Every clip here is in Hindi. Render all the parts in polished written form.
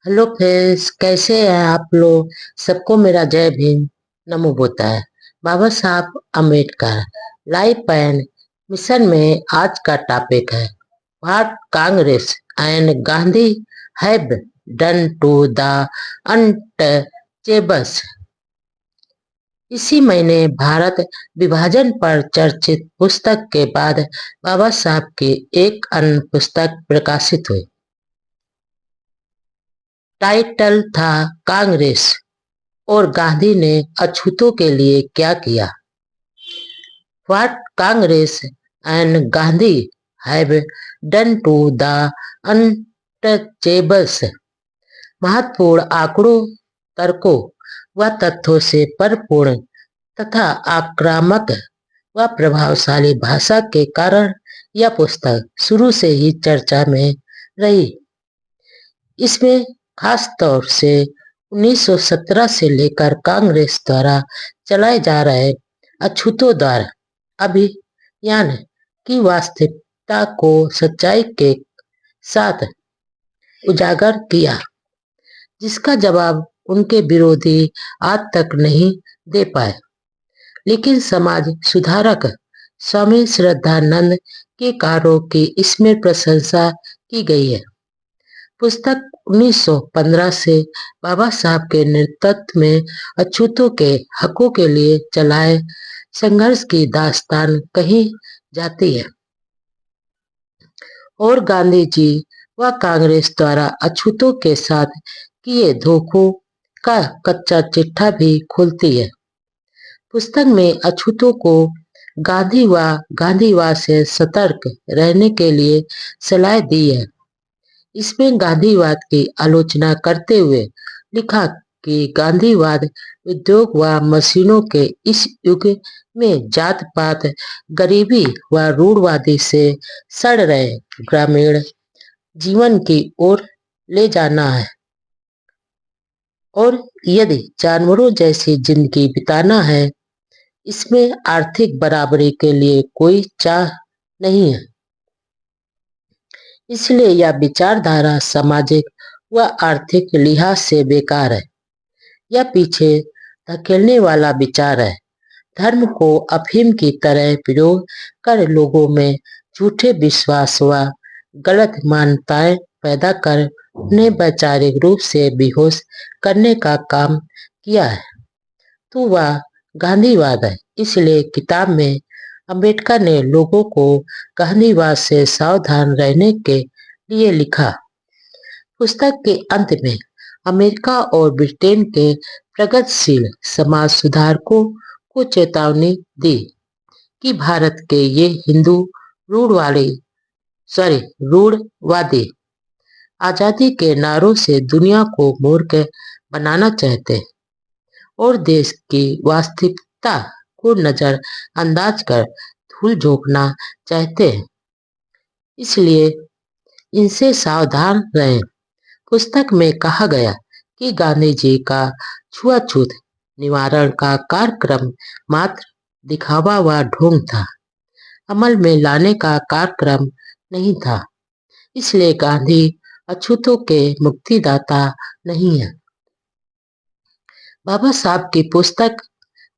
हेलो फ्रेंड्स, कैसे हैं आप लोग। सबको मेरा जय भीम, नमो बुद्धाय है। बाबा Saheb Ambedkar life and mission में आज का टॉपिक है what Congress and Gandhi have done to the untouchables. इसी महीने भारत विभाजन पर चर्चित पुस्तक के बाद बाबा साहब की एक अन्य पुस्तक प्रकाशित हुई। टाइटल था कांग्रेस और गांधी ने अछूतों के लिए क्या किया। What Congress and Gandhi have done to the untouchables. महत्वपूर्ण आंकड़ों, तर्कों व तथ्यों से परिपूर्ण तथा आक्रामक व प्रभावशाली भाषा के कारण यह पुस्तक शुरू से ही चर्चा में रही। इसमें खास तौर से 1917 से लेकर कांग्रेस द्वारा चलाए जा रहे अछूतों द्वारा अभियान की वास्तविकता को सच्चाई के साथ उजागर किया, जिसका जवाब उनके विरोधी आज तक नहीं दे पाए। लेकिन समाज सुधारक स्वामी श्रद्धानंद के कार्यों की इसमें प्रशंसा की गई है। पुस्तक 1915 से बाबा साहब के नेतृत्व में अछूतों के हकों के लिए चलाए संघर्ष की दास्तान कही जाती है और गांधी जी व कांग्रेस द्वारा अछूतों के साथ किए धोखों का कच्चा चिट्ठा भी खुलती है। पुस्तक में अछूतों को गांधी व गांधीवाद से सतर्क रहने के लिए सलाह दी है। इसमें गांधीवाद की आलोचना करते हुए लिखा कि गांधीवाद उद्योग व मशीनों के इस युग में जात पात, गरीबी व रूढ़वादी से सड़ रहे ग्रामीण जीवन की ओर ले जाना है और यदि जानवरों जैसी जिंदगी बिताना है, इसमें आर्थिक बराबरी के लिए कोई चाह नहीं है। इसलिए यह विचारधारा सामाजिक व आर्थिक लिहाज से बेकार है। यह पीछे धकेलने वाला विचार है। धर्म को अफीम की तरह प्रयोग कर लोगों में झूठे विश्वास व गलत मान्यताएं पैदा कर उन्हें वैचारिक रूप से बेहोश करने का काम किया है, तो वह गांधीवाद है। इसलिए किताब में अम्बेडकर ने लोगों को गांधीवाद से सावधान रहने के लिए लिखा। पुस्तक के अंत में अमेरिका और ब्रिटेन के प्रगतिशील समाज सुधारकों को चेतावनी दी कि भारत के ये हिंदू रूढ़वादी आजादी के नारों से दुनिया को मूर्ख बनाना चाहते हैं और देश की वास्तविकता को नजरअंदाज कर धूल झोंकना चाहते हैं। इसलिए इनसे सावधान रहें। पुस्तक में कहा गया कि गांधी जी का छुआछूत निवारण का कार्यक्रम मात्र दिखावा व ढोंग था, अमल में लाने का कार्यक्रम नहीं था। इसलिए गांधी अछूतों के मुक्तिदाता नहीं है। बाबा साहब की पुस्तक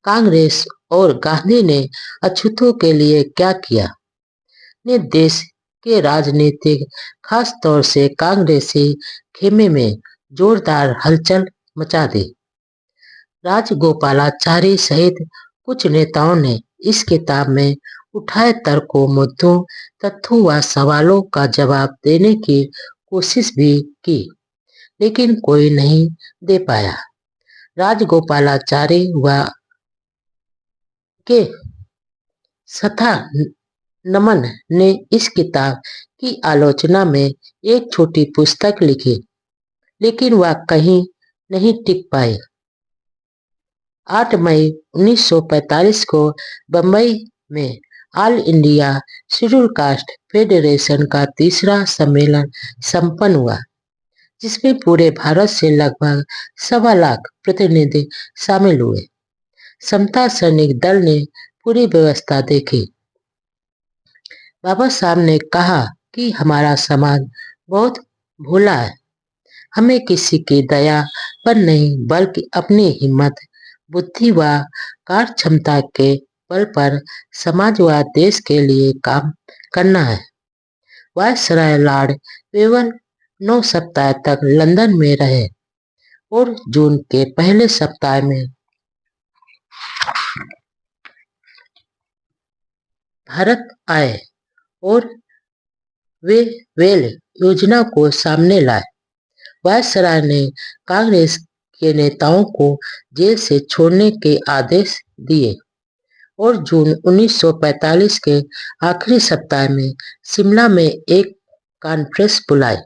कांग्रेस और गांधी ने अछूतों के लिए क्या किया ने देश के राजनीतिक, खास तौर से कांग्रेसी खेमे में जोरदार हलचल मचा दी। राजगोपालाचारी सहित कुछ नेताओं ने इस किताब में उठाए तर्कों, मुद्दों, तथ्यों व सवालों का जवाब देने की कोशिश भी की, लेकिन कोई नहीं दे पाया। राजगोपालाचारी व के सथा नमन ने इस किताब की आलोचना में एक छोटी पुस्तक लिखी, लेकिन वह कहीं नहीं टिक पाई। 8 मई 1945 को बंबई में all India schedule caste federation का तीसरा सम्मेलन संपन्न हुआ, जिसमें पूरे भारत से लगभग 1.25 लाख प्रतिनिधि शामिल हुए। समता सैनिक दल ने पूरी व्यवस्था देखी। बाबा साहब ने कहा कि हमारा समाज बहुत भोला है, हमें किसी की दया पर नहीं बल्कि अपनी हिम्मत, बुद्धि व कार्य क्षमता के बल पर समाज व देश के लिए काम करना है। वायसराय लॉर्ड वेवन 9 सप्ताह तक लंदन में रहे और जून के पहले सप्ताह में भारत आए और वे वेल योजना को सामने लाए। वायसराय ने कांग्रेस के नेताओं को जेल से छोड़ने के आदेश दिए और जून 1945 के आखिरी सप्ताह में शिमला में एक कॉन्फ्रेंस बुलाई।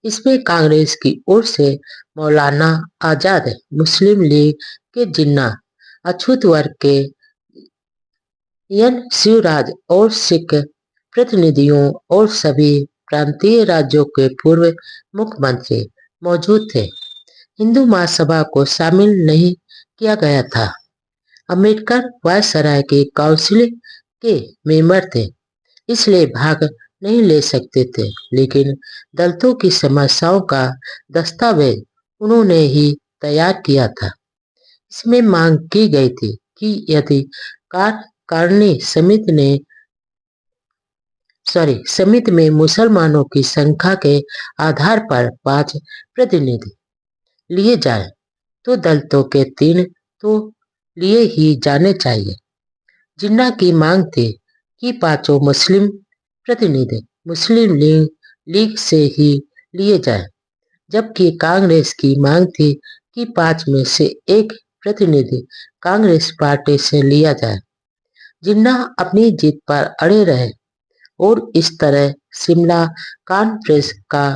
इसमें कांग्रेस की ओर से मौलाना आजाद, मुस्लिम लीग के जिन्ना, अछूत वर्ग के एन शिवराज और सिख प्रतिनिधियों और सभी प्रांतीय राज्यों के पूर्व मुख्यमंत्री मौजूद थे। हिंदू महासभा को शामिल नहीं किया गया था। अम्बेडकर वायसराय के काउंसिल के मेंबर थे, इसलिए भाग नहीं ले सकते थे, लेकिन दलितों की समस्याओं का दस्तावेज उन्होंने ही तैयार किया था। इसमें मांग की गई थी कि यदि कार्यकारिणी समिति में मुसलमानों की संख्या के आधार पर 5 प्रतिनिधि लिए जाए तो दलितों के 3 तो लिए ही जाने चाहिए। जिन्ना की मांग थी कि 5 मुस्लिम प्रतिनिधि मुस्लिम लीग से ही लिए जाए, जबकि कांग्रेस की मांग थी कि 5 में से 1 प्रतिनिधि कांग्रेस पार्टी से लिया जाए। जिन्ना अपनी जीत पर अड़े रहे और इस तरह शिमला कॉन्फ्रेंस का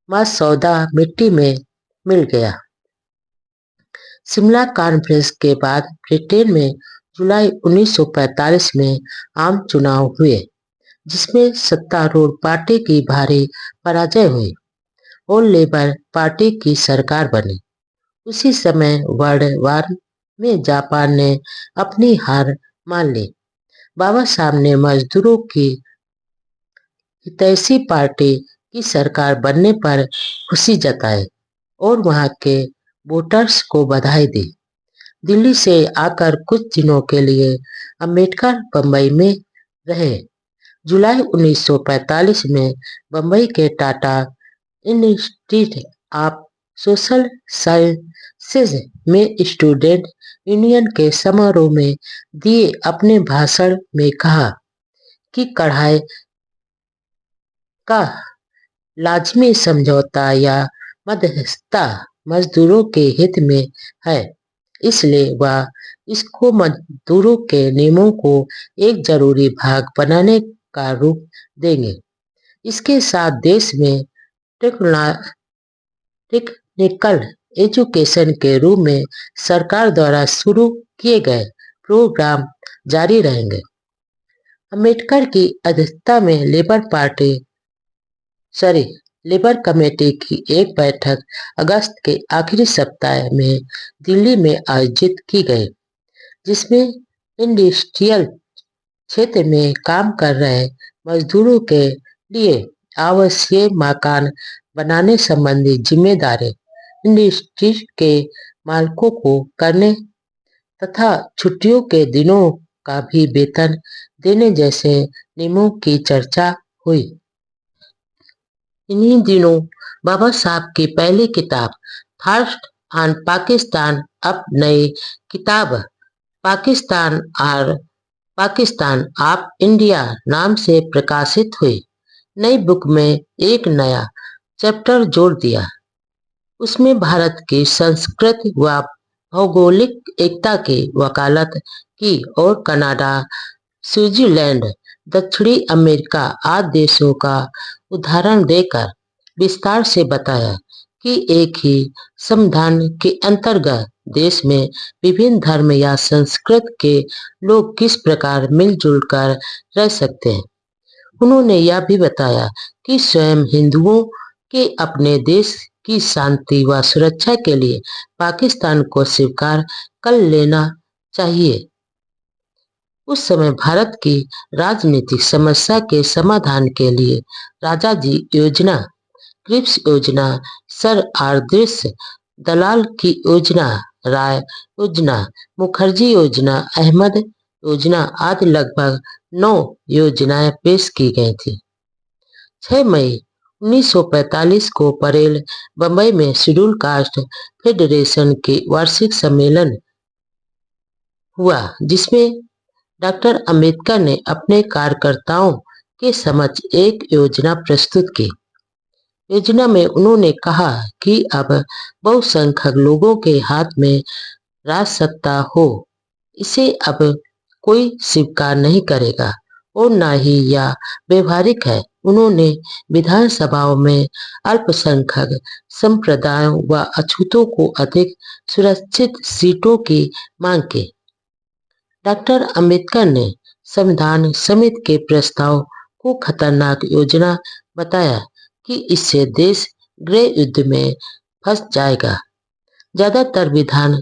मसौदा मिट्टी में मिल गया। शिमला कॉन्फ्रेंस के बाद ब्रिटेन में जुलाई 1945 में आम चुनाव हुए, जिसमें सत्तारूढ़ पार्टी की भारी पराजय हुई और लेबर पार्टी की सरकार बनी। उसी समय वर्ल्ड वार में जापान ने अपनी हार मान ली। बाबा साहब ने मजदूरों की हितैषी पार्टी की सरकार बनने पर खुशी जताई और वहां के वोटर्स को बधाई दी। दिल्ली से आकर कुछ दिनों के लिए अम्बेडकर बंबई में रहे। जुलाई 1945 में बंबई के Tata institute of social sciences में स्टूडेंट यूनियन के समारोह में दिए अपने भाषण में कहा कि कढ़ाई का लाजमी समझौता या मध्यस्थता मजदूरों के हित में है, इसलिए वह इसको मजदूरों के नियमों को एक जरूरी भाग बनाने का रूप देंगे। इसके साथ देश में टेक्निकल एजुकेशन के रूप में सरकार द्वारा शुरू किए गए प्रोग्राम जारी रहेंगे। अम्बेडकर की अध्यक्षता में लेबर कमेटी की एक बैठक अगस्त के आखिरी सप्ताह में दिल्ली में आयोजित की गई, जिसमें इंडस्ट्रियल क्षेत्र में काम कर रहे मजदूरों के लिए आवश्यक मकान बनाने संबंधी जिम्मेदारी इंडस्ट्री के मालिकों को करने तथा छुट्टियों के दिनों का भी वेतन देने जैसे नियमों की चर्चा हुई। इन्हीं दिनों बाबा साहब की पहली किताब फर्स्ट ऑन पाकिस्तान अब नई किताब पाकिस्तान ऑफ इंडिया नाम से प्रकाशित हुई। नई बुक में एक नया चैप्टर जोड़ दिया। उसमें भारत की संस्कृति व भौगोलिक एकता की वकालत की और कनाडा, स्विट्जरलैंड, दक्षिणी अमेरिका आदि देशों का उदाहरण देकर विस्तार से बताया कि एक ही संविधान के अंतर्गत देश में विभिन्न धर्म या संस्कृति के लोग किस प्रकार मिलजुल कर रह सकते हैं। उन्होंने यह भी बताया कि स्वयं हिंदुओं के अपने देश की शांति व सुरक्षा के लिए पाकिस्तान को स्वीकार कर लेना चाहिए। उस समय भारत की राजनीतिक समस्या के समाधान के लिए राजाजी योजना, क्रिप्स योजना, सर आदर्श दलाल की योजना, राय योजना, मुखर्जी योजना, अहमद योजना आदि लगभग 9 योजनाएं पेश की गई थी। 6 मई 1945 को परेल, बंबई में शेड्यूल कास्ट फेडरेशन के वार्षिक सम्मेलन हुआ, जिसमें डॉक्टर अंबेडकर ने अपने कार्यकर्ताओं के समक्ष एक योजना प्रस्तुत की। योजना में उन्होंने कहा कि अब बहुसंख्यक लोगों के हाथ में राजसत्ता हो, इसे अब कोई स्वीकार नहीं करेगा और न ही यह व्यवहारिक है। उन्होंने विधानसभाओं में अल्पसंख्यक संप्रदायों व अछूतों को अधिक सुरक्षित सीटों की मांग की। डॉक्टर अंबेडकर ने संविधान समिति के प्रस्ताव को खतरनाक योजना बताया कि इससे देश गृह युद्ध में फंस जाएगा। ज्यादातर विधान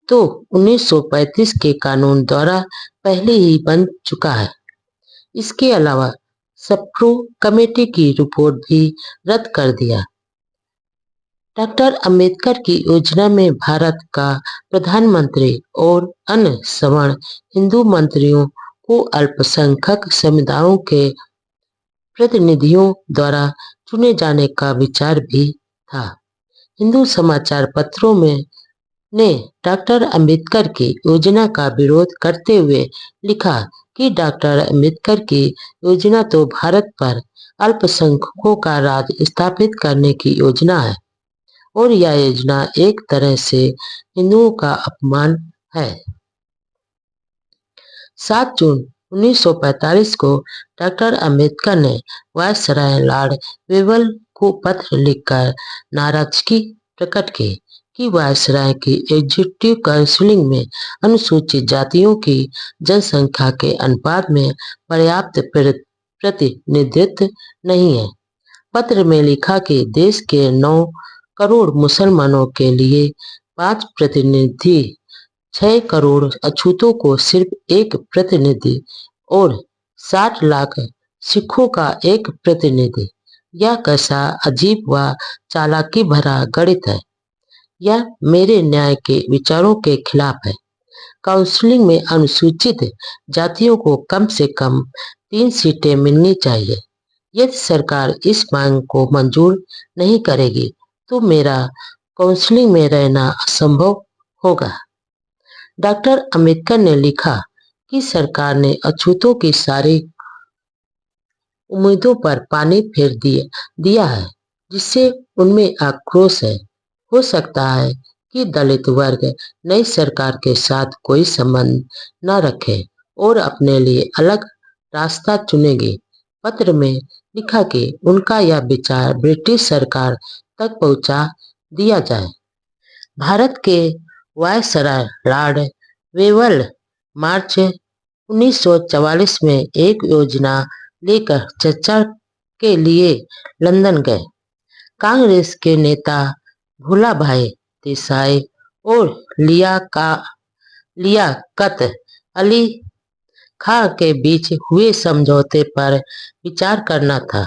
तो 1935 के कानून द्वारा पहले ही बन चुका है। इसके अलावा सप्रू कमेटी की रिपोर्ट भी रद्द कर दिया। डॉक्टर अंबेडकर की योजना में भारत का प्रधानमंत्री और अन्य सवर्ण हिंदू मंत्रियों को अल्पसंख्यक समुदायों के प्रतिनिधियों द्वारा चुने जाने का विचार भी था। हिंदू समाचार पत्रों में ने डॉक्टर अंबेडकर की योजना का विरोध करते हुए लिखा कि डॉक्टर अंबेडकर की योजना तो भारत पर अल्पसंख्यकों का राज स्थापित करने की योजना है और यह योजना एक तरह से हिंदुओं का अपमान है। 7 जून 1945 को डॉक्टर अंबेडकर ने वायसराय लॉर्ड वेवल को पत्र लिखकर नाराजगी प्रकट की कि वायसराय की एग्जीक्यूटिव काउंसिल में अनुसूचित जातियों की जनसंख्या के अनुपात में पर्याप्त प्रतिनिधित्व नहीं है। पत्र में लिखा कि देश के 9 करोड़ मुसलमानों के लिए 5 प्रतिनिधि, 6 करोड़ अछूतों को सिर्फ 1 प्रतिनिधि और 60 लाख सिखों का 1 प्रतिनिधि। यह कैसा अजीब व चालाकी भरा गणित है। यह मेरे न्याय के विचारों के खिलाफ है। काउंसिल में अनुसूचित जातियों को कम से कम 3 सीटें मिलनी चाहिए। यदि सरकार इस मांग को मंजूर नहीं करेगी तो मेरा काउंसिल में रहना असंभव होगा। डॉक्टर अंबेडकर ने लिखा कि सरकार ने अछूतों की सारी उम्मीदों पर पानी फेर दिया है, जिससे उनमें आक्रोश है। हो सकता है कि दलित वर्ग नई सरकार के साथ कोई संबंध न रखे और अपने लिए अलग रास्ता चुनेंगे। पत्र में लिखा कि उनका यह विचार ब्रिटिश सरकार तक पहुंचा दिया जाए। भारत के वायसराय लॉर्ड वेवल मार्च 1944 में एक योजना लेकर चर्चा के लिए लंदन गए। कांग्रेस के नेता भूलाभाई देसाई और लियाकत अली खां के बीच हुए समझौते पर विचार करना था।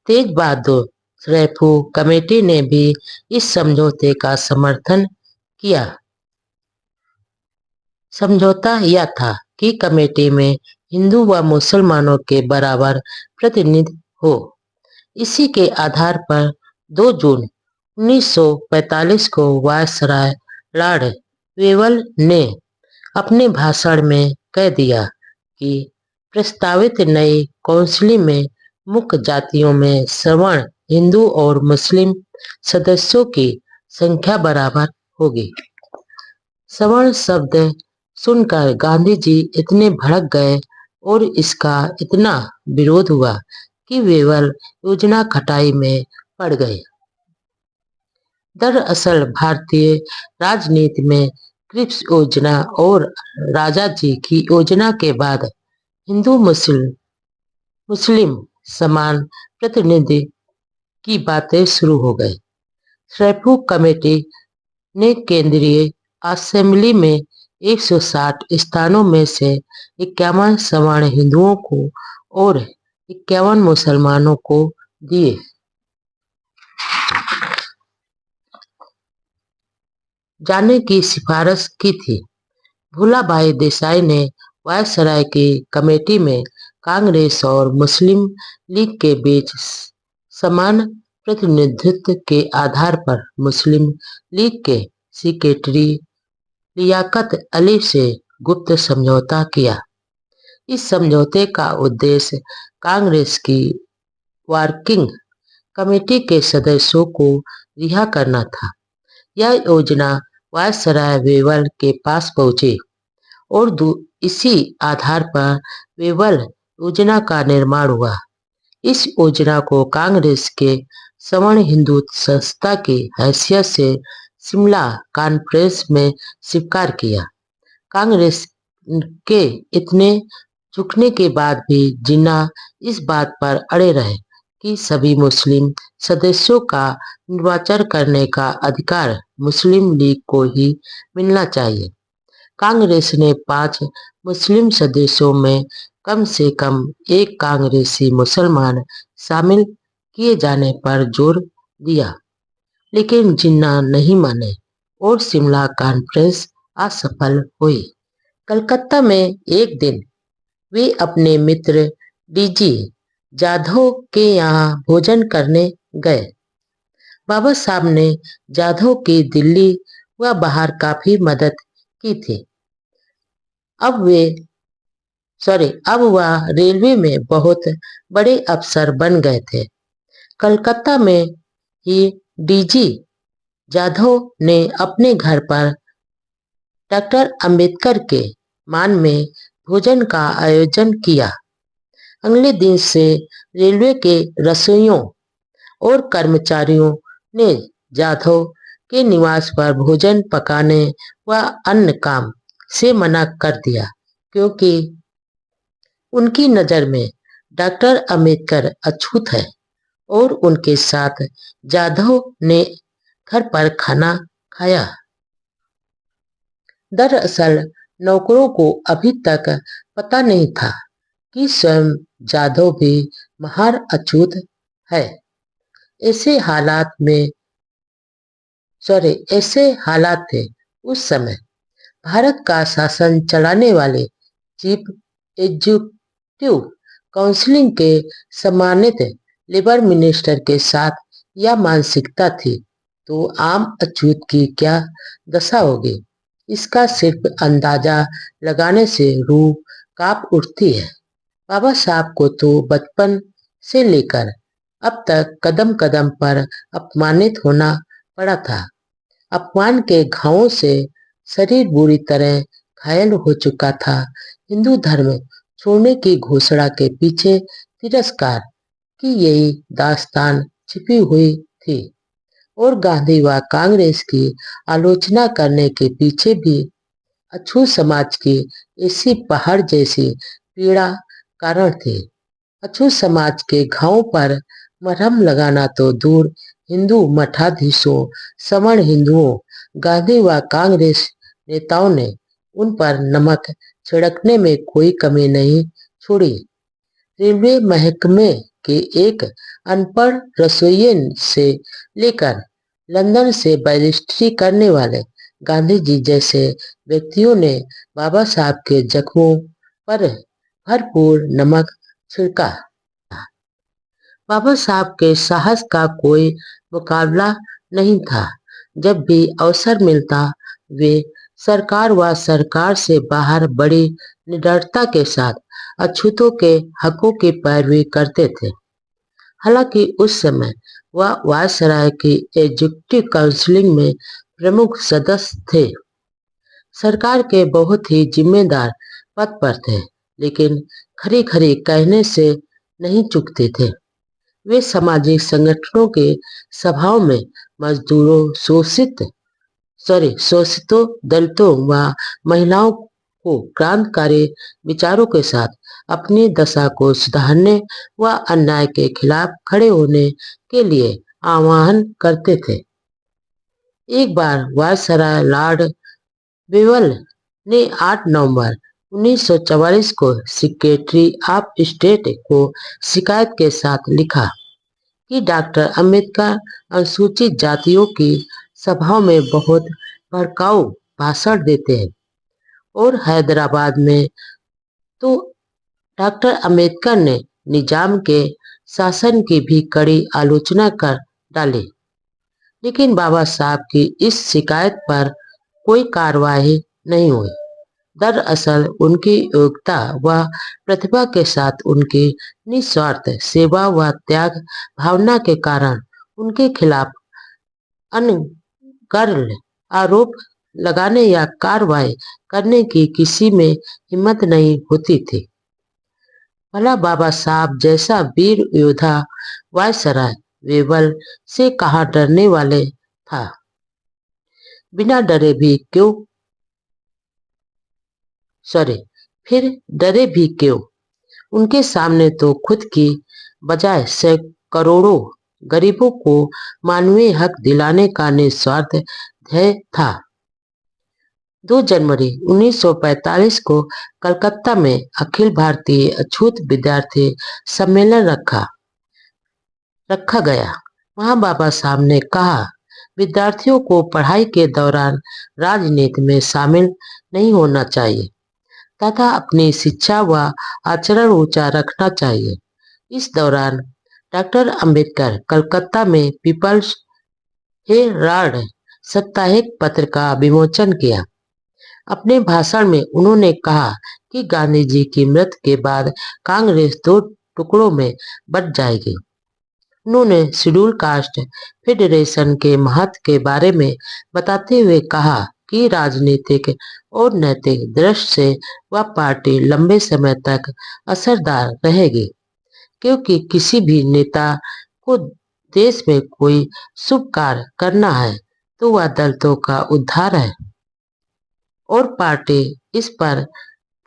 तेज बहादुर सप्रू कमेटी ने भी इस समझौते का समर्थन किया। समझौता यह था कि कमेटी में हिंदू व मुसलमानों के बराबर प्रतिनिधि हो। इसी के आधार पर 2 जून 1945 को वायसराय लॉर्ड वेवल ने अपने भाषण में कह दिया कि प्रस्तावित नई काउंसिल में मुख्य जातियों में सवर्ण, हिंदू और मुस्लिम सदस्यों की संख्या बराबर होगी। सवर्ण शब्द सुनकर गांधी जी इतने भड़क गए और इसका इतना विरोध हुआ कि वेवल योजना खटाई में पड़ गई। दरअसल भारतीय राजनीति में क्रिप्स योजना और राजाजी की योजना के बाद हिंदू मुस्लिम समान प्रतिनिधि की बातें शुरू हो गई। सप्रू कमेटी ने केंद्रीय असेंबली में 160 स्थानों में से 51 सवर्ण हिंदुओं को और 51 मुसलमानों को दिए। जाने की सिफारिश की थी। भूलाभाई देसाई ने वायसराय की कमेटी में कांग्रेस और मुस्लिम लीग के बीच समान प्रतिनिधित्व के आधार पर मुस्लिम लीग के सेक्रेटरी लियाकत अली से गुप्त समझौता किया। इस समझौते का उद्देश्य कांग्रेस की वर्किंग कमेटी के सदस्यों को रिहा करना था। यह योजना वायसराय वेवल के पास पहुंची और इसी आधार पर वेवल योजना का निर्माण हुआ। इस योजना को कांग्रेस के सवर्ण हिंदू संस्था की हैसियत से शिमला कॉन्फ्रेंस में स्वीकार किया। कांग्रेस के इतने झुकने के बाद भी जिन्ना इस बात पर अड़े रहे कि सभी मुस्लिम सदस्यों का निर्वाचन करने का अधिकार मुस्लिम लीग को ही मिलना चाहिए। कांग्रेस ने 5 मुस्लिम सदस्यों में कम से कम एक कांग्रेसी मुसलमान शामिल किए जाने पर जोर दिया, लेकिन जिन्ना नहीं माने और शिमला कॉन्फ्रेंस असफल हुई। कलकत्ता में एक दिन वे अपने मित्र डीजी जाधव के यहाँ भोजन करने गए। बाबा साहब ने जाधव की दिल्ली व बाहर काफी मदद की थी। अब वह रेलवे में बहुत बड़े अफसर बन गए थे। कलकत्ता में ही डीजी जाधव ने अपने घर पर डॉक्टर अंबेडकर के मान में भोजन का आयोजन किया। अगले दिन से रेलवे के रसोइयों और कर्मचारियों ने जाधव के निवास पर भोजन पकाने व अन्य काम से मना कर दिया, क्योंकि उनकी नजर में डॉक्टर अंबेडकर अछूत है और उनके साथ जाधव ने घर पर खाना खाया। दरअसल नौकरों को अभी तक पता नहीं था कि स्वयं जाधव भी महार अछूत है। ऐसे हालात थे उस समय। भारत का शासन चलाने वाले चीफ एग्जीक्यूटिव काउंसिल के सम्मानित लेबर मिनिस्टर के साथ यह मानसिकता थी तो आम अछूत की क्या दशा होगी, इसका सिर्फ अंदाजा लगाने से रूह कांप उठती है। बाबा साहब को तो बचपन से लेकर अब तक कदम कदम पर अपमानित होना पड़ा था। अपमान के घावों से शरीर बुरी तरह घायल हो चुका था। हिंदू धर्म छोड़ने की घोषणा के पीछे तिरस्कार की यही दास्तान छिपी हुई थी और गांधी व कांग्रेस की आलोचना करने के पीछे भी अछूत समाज की ऐसी पहाड़ जैसी पीड़ा कारण थी। अछूत समाज के घावों पर मरहम लगाना तो दूर, हिंदू मठाधीशों, सवर्ण हिंदुओं, गांधी व कांग्रेस नेताओं ने उन पर नमक छिड़कने में कोई कमी नहीं छोड़ी। रेलवे महकमे के एक अनपढ़ रसोइये से लेकर लंदन से बैरिस्टरी करने वाले गांधी जी जैसे व्यक्तियों ने बाबा साहब के जख्मों पर भरपूर नमक छिड़का। बाबा साहब के साहस का कोई मुकाबला नहीं था। जब भी अवसर मिलता वे सरकार व सरकार से बाहर बड़ी निडरता के साथ अछूतों के हकों की पैरवी करते थे। हालांकि उस समय वह वायसराय की एग्जीक्यूटिव काउंसिल में प्रमुख सदस्य थे, सरकार के बहुत ही जिम्मेदार पद पर थे, लेकिन खरी खरी कहने से नहीं चूकते थे। वे सामाजिक संगठनों के सभाओं में मजदूरों, शोषितों, दलितों व महिलाओं को क्रांतिकारी विचारों के साथ अपनी दशा को सुधारने व अन्याय के खिलाफ खड़े होने के लिए आह्वान करते थे। एक बार वायसराय लॉर्ड वेवल ने 8 नवंबर 1944 को सेक्रेटरी ऑफ स्टेट को शिकायत के साथ लिखा कि डॉक्टर अंबेडकर अनुसूचित जातियों की सभाओं में बहुत भड़काऊ भाषण देते हैं और हैदराबाद में तो डॉक्टर अंबेडकर ने निजाम के शासन की भी कड़ी आलोचना कर डाली। लेकिन बाबा साहब की इस शिकायत पर कोई कार्रवाई नहीं हुई। दरअसल उनकी योग्यता व प्रतिभा के साथ उनकी निस्वार्थ सेवा व त्याग भावना के कारण उनके खिलाफ अनर्गल आरोप लगाने या कार्रवाई करने की किसी में हिम्मत नहीं होती थी। भला बाबा साहब जैसा वीर योद्धा वायसराय वेबल से कहा डरने वाले था। बिना डरे भी क्यों फिर डरे भी क्यों? उनके सामने तो खुद की बजाय करोड़ों गरीबों को मानवीय हक दिलाने का निस्वार्थ ध्येय था। 2 जनवरी 1945 को कलकत्ता में अखिल भारतीय अछूत विद्यार्थी सम्मेलन रखा गया। वहां बाबा साहब ने कहा, विद्यार्थियों को पढ़ाई के दौरान राजनीति में शामिल नहीं होना चाहिए तथा अपनी शिक्षा व आचरण ऊंचा रखना चाहिए। इस दौरान डॉक्टर अंबेडकर कलकत्ता में पीपल्स हेराल्ड साप्ताहिक पत्र का विमोचन किया। अपने भाषण में उन्होंने कहा कि गांधी जी की मृत्यु के बाद कांग्रेस 2 टुकड़ों में बंट जाएगी। उन्होंने शेड्यूल कास्ट फेडरेशन के महत्व के बारे में बताते हुए कहा कि राजनीतिक और नैतिक दृष्टि से वह पार्टी लंबे समय तक असरदार रहेगी, क्योंकि किसी भी नेता को देश में कोई शुभ कार्य करना है तो वह दलितों का उद्धार है और पार्टी इस पर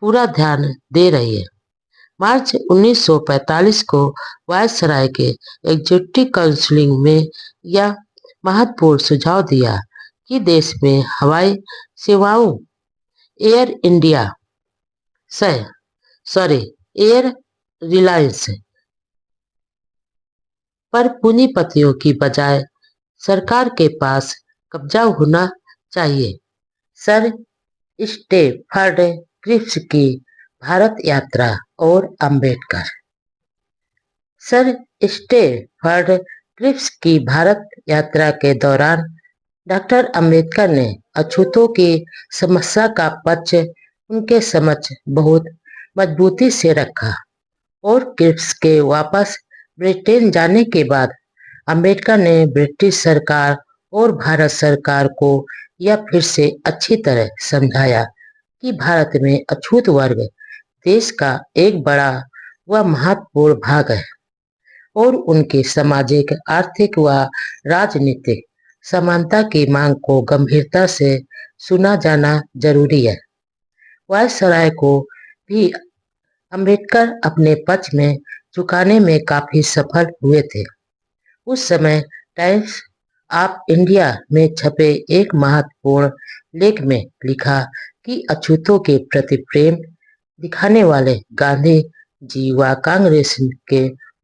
पूरा ध्यान दे रही है। मार्च 1945 को वायसराय के एग्जीक्यूटिव काउंसिल में यह महत्वपूर्ण सुझाव दिया कि देश में हवाई सेवाओं एयर रिलायंस पर पूंजीपतियों की बजाय सरकार के पास कब्जा होना चाहिए। सर स्टेफर्ड क्रिप्स की भारत यात्रा और अंबेडकर। सर स्टेफर्ड क्रिप्स की भारत यात्रा के दौरान डॉक्टर अंबेडकर ने अछूतों की समस्या का पक्ष उनके समक्ष बहुत मजबूती से रखा और क्रिप्स के वापस ब्रिटेन जाने के बाद अंबेडकर ने ब्रिटिश सरकार और भारत सरकार को यह फिर से अच्छी तरह समझाया कि भारत में अछूत वर्ग देश का एक बड़ा व महत्वपूर्ण भाग है और उनकी सामाजिक, आर्थिक व राजनीतिक समानता की मांग को गंभीरता से सुना जाना जरूरी है। वायसराय को भी अंबेडकर अपने पक्ष में झुकाने में काफी सफल हुए थे। उस समय टाइम्स ऑफ इंडिया में छपे एक महत्वपूर्ण लेख में लिखा कि अछूतों के प्रति प्रेम दिखाने वाले गांधी जी व कांग्रेस के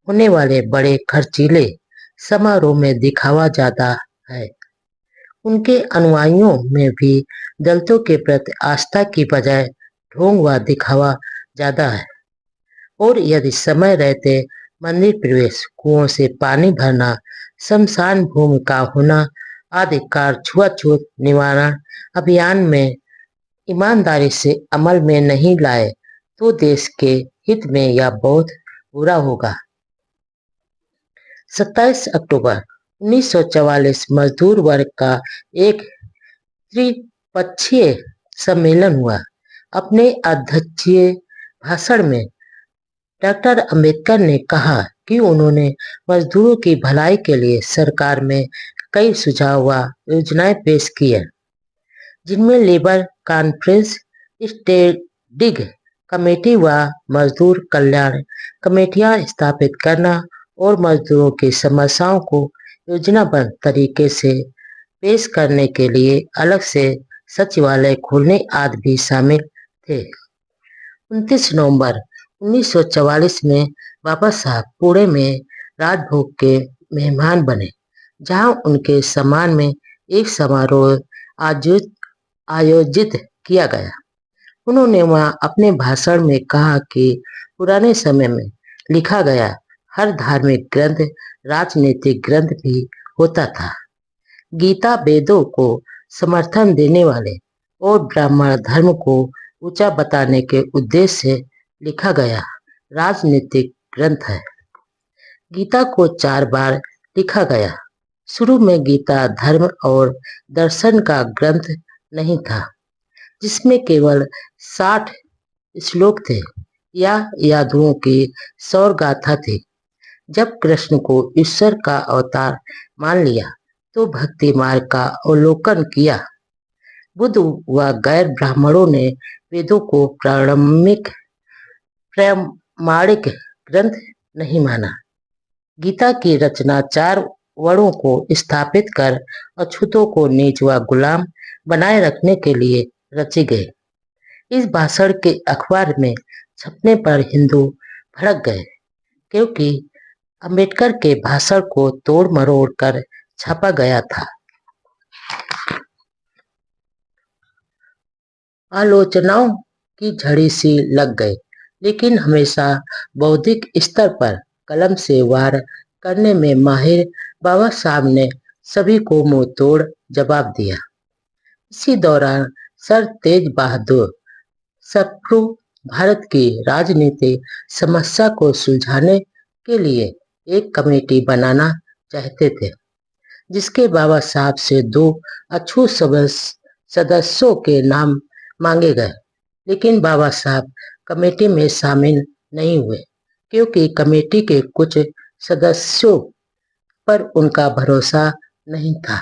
होने वाले बड़े खर्चीले समारोह में दिखावा ज्यादा है। उनके अनुयायियों में भी दलितों के प्रति आस्था की बजाय ढोंग व दिखावा ज्यादा है और यदि समय रहते मंदिर प्रवेश, कुओं से पानी भरना, शमशान भूमि का होना आदि कार्य छुआछूत निवारण अभियान में ईमानदारी से अमल में नहीं लाए तो देश के हित में यह बहुत बुरा होगा। 27 अक्टूबर 1944 मजदूर वर्ग का एक त्रिपक्षीय सम्मेलन हुआ। अपने अध्यक्षीय भाषण में डॉक्टर अंबेडकर ने कहा कि उन्होंने मजदूरों की भलाई के लिए सरकार में कई सुझाव व योजनाएं पेश की है, जिनमें लेबर कॉन्फ्रेंस, स्टैंडिंग कमेटी व मजदूर कल्याण कमेटियां स्थापित करना और मजदूरों की समस्याओं को योजनाबद्ध तरीके से पेश करने के लिए अलग से सचिवालय खोलने आदि भी शामिल थे। 29 नवंबर 1944 में बाबा साहब पुणे में राजभोग के मेहमान बने, जहां उनके सम्मान में एक समारोह आयोजित आयोजित किया गया। उन्होंने वहां अपने भाषण में कहा कि पुराने समय में लिखा गया हर धार्मिक ग्रंथ राजनीतिक ग्रंथ भी होता था। गीता वेदों को समर्थन देने वाले और ब्राह्मण धर्म को ऊंचा बताने के उद्देश्य से लिखा गया राजनीतिक ग्रंथ है। गीता को 4 बार लिखा गया। शुरू में गीता धर्म और दर्शन का ग्रंथ नहीं था, जिसमें केवल 60 श्लोक थे या यादवों की सौर गाथा थी। जब कृष्ण को ईश्वर का अवतार मान लिया तो भक्ति मार्ग का अवलोकन किया। बुद्ध व गैर ब्राह्मणों ने वेदों को प्रामाणिक ग्रंथ नहीं माना। गीता की रचना 4 वर्णों को स्थापित कर अछूतों को नीच व गुलाम बनाए रखने के लिए रची गई। इस भाषण के अखबार में छपने पर हिंदू भड़क गए, क्योंकि अंबेडकर के भाषण को तोड़ मरोड़ कर छापा गया था। आलोचनाओं की झड़ी सी लग गई, लेकिन हमेशा बौद्धिक स्तर पर कलम से वार करने में माहिर बाबा साहब ने सभी को मुंह तोड़ जवाब दिया। इसी दौरान सर तेज बहादुर सप्रू भारत की राजनीतिक समस्या को सुलझाने के लिए एक कमेटी बनाना चाहते थे, जिसके बाबा साहब से 2 अछूत सदस्यों के नाम मांगे गए। लेकिन बाबा साहब कमेटी में शामिल नहीं हुए, क्योंकि कमेटी के कुछ सदस्यों पर उनका भरोसा नहीं था।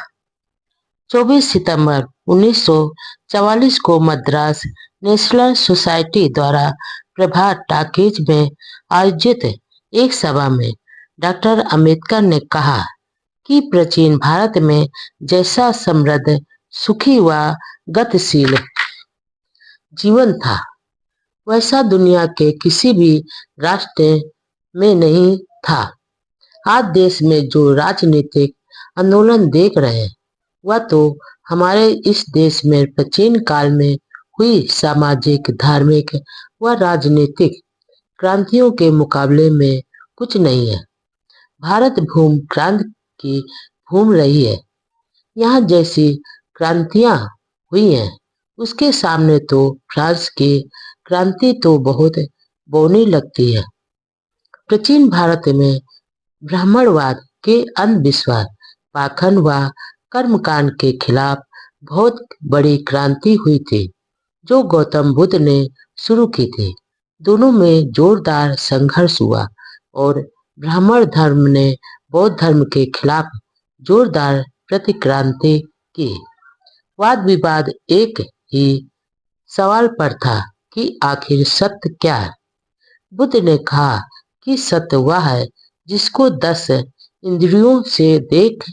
24 सितंबर 1944 को मद्रास नेशनल सोसाइटी द्वारा प्रभात टॉकीज में आयोजित एक सभा में डॉक्टर अंबेडकर ने कहा कि प्राचीन भारत में जैसा समृद्ध, सुखी व गतिशील जीवन था, वैसा दुनिया के किसी भी राष्ट्र में नहीं था। आज देश में जो राजनीतिक आंदोलन देख रहे हैं, वह तो हमारे इस देश में प्राचीन काल में हुई सामाजिक, धार्मिक व राजनीतिक क्रांतियों के मुकाबले में कुछ नहीं है। भारत भूमि क्रांति की भूमि रही है। यहाँ जैसी क्रांतियां हुई हैं, उसके सामने तो फ्रांस की क्रांति तो बहुत बौनी लगती है। प्राचीन भारत में ब्राह्मणवाद के अंधविश्वास, पाखंड व कर्मकांड के खिलाफ बहुत बड़ी क्रांति हुई थी, जो गौतम बुद्ध ने शुरू की थी। दोनों में जोरदार संघर्ष हुआ और ब्राह्मण धर्म ने बौद्ध धर्म के खिलाफ जोरदार प्रतिक्रांति की। वाद विवाद एक ही सवाल पर था कि आखिर सत्य क्या है। बुद्ध ने कहा कि सत्य वह है जिसको 10 इंद्रियों से देख,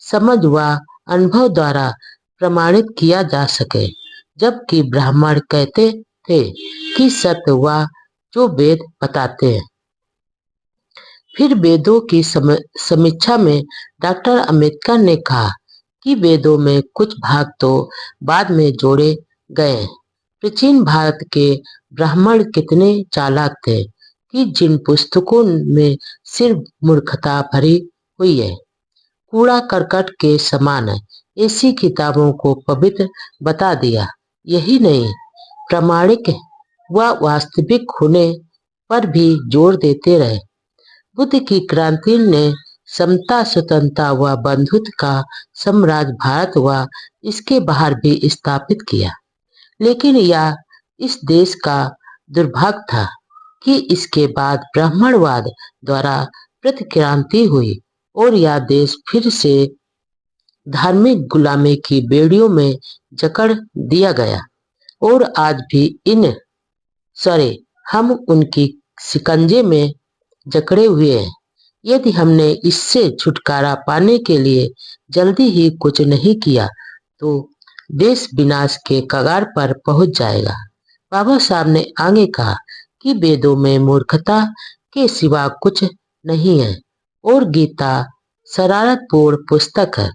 समझ व अनुभव द्वारा प्रमाणित किया जा सके, जबकि ब्राह्मण कहते थे कि सत्य वह जो वेद बताते हैं। फिर वेदों की समीक्षा में डॉक्टर अंबेडकर ने कहा कि वेदों में कुछ भाग तो बाद में जोड़े गए। प्राचीन भारत के ब्राह्मण कितने चालाक थे कि जिन पुस्तकों में सिर्फ मूर्खता भरी हुई है, कूड़ा करकट के समान है, ऐसी किताबों को पवित्र बता दिया। यही नहीं, प्रामाणिक व वास्तविक होने पर भी जोर देते रहे। बुद्ध की क्रांति ने समता, स्वतंत्रता व बंधुत्व का साम्राज्य भारत व इसके बाहर भी स्थापित किया। लेकिन यह इस देश का दुर्भाग्य था कि इसके बाद ब्राह्मणवाद द्वारा प्रतिक्रांति हुई और यह देश फिर से धार्मिक गुलामी की बेड़ियों में जकड़ दिया गया। और आज भी हम उनकी शिकंजे में जकड़े हुए हैं। यदि हमने इससे छुटकारा पाने के लिए जल्दी ही कुछ नहीं किया, तो देश विनाश के कगार पर पहुंच जाएगा। बाबा साहब ने आगे कहा कि वेदों में मूर्खता के सिवा कुछ नहीं है और गीता शरारतपूर्ण पुस्तक है।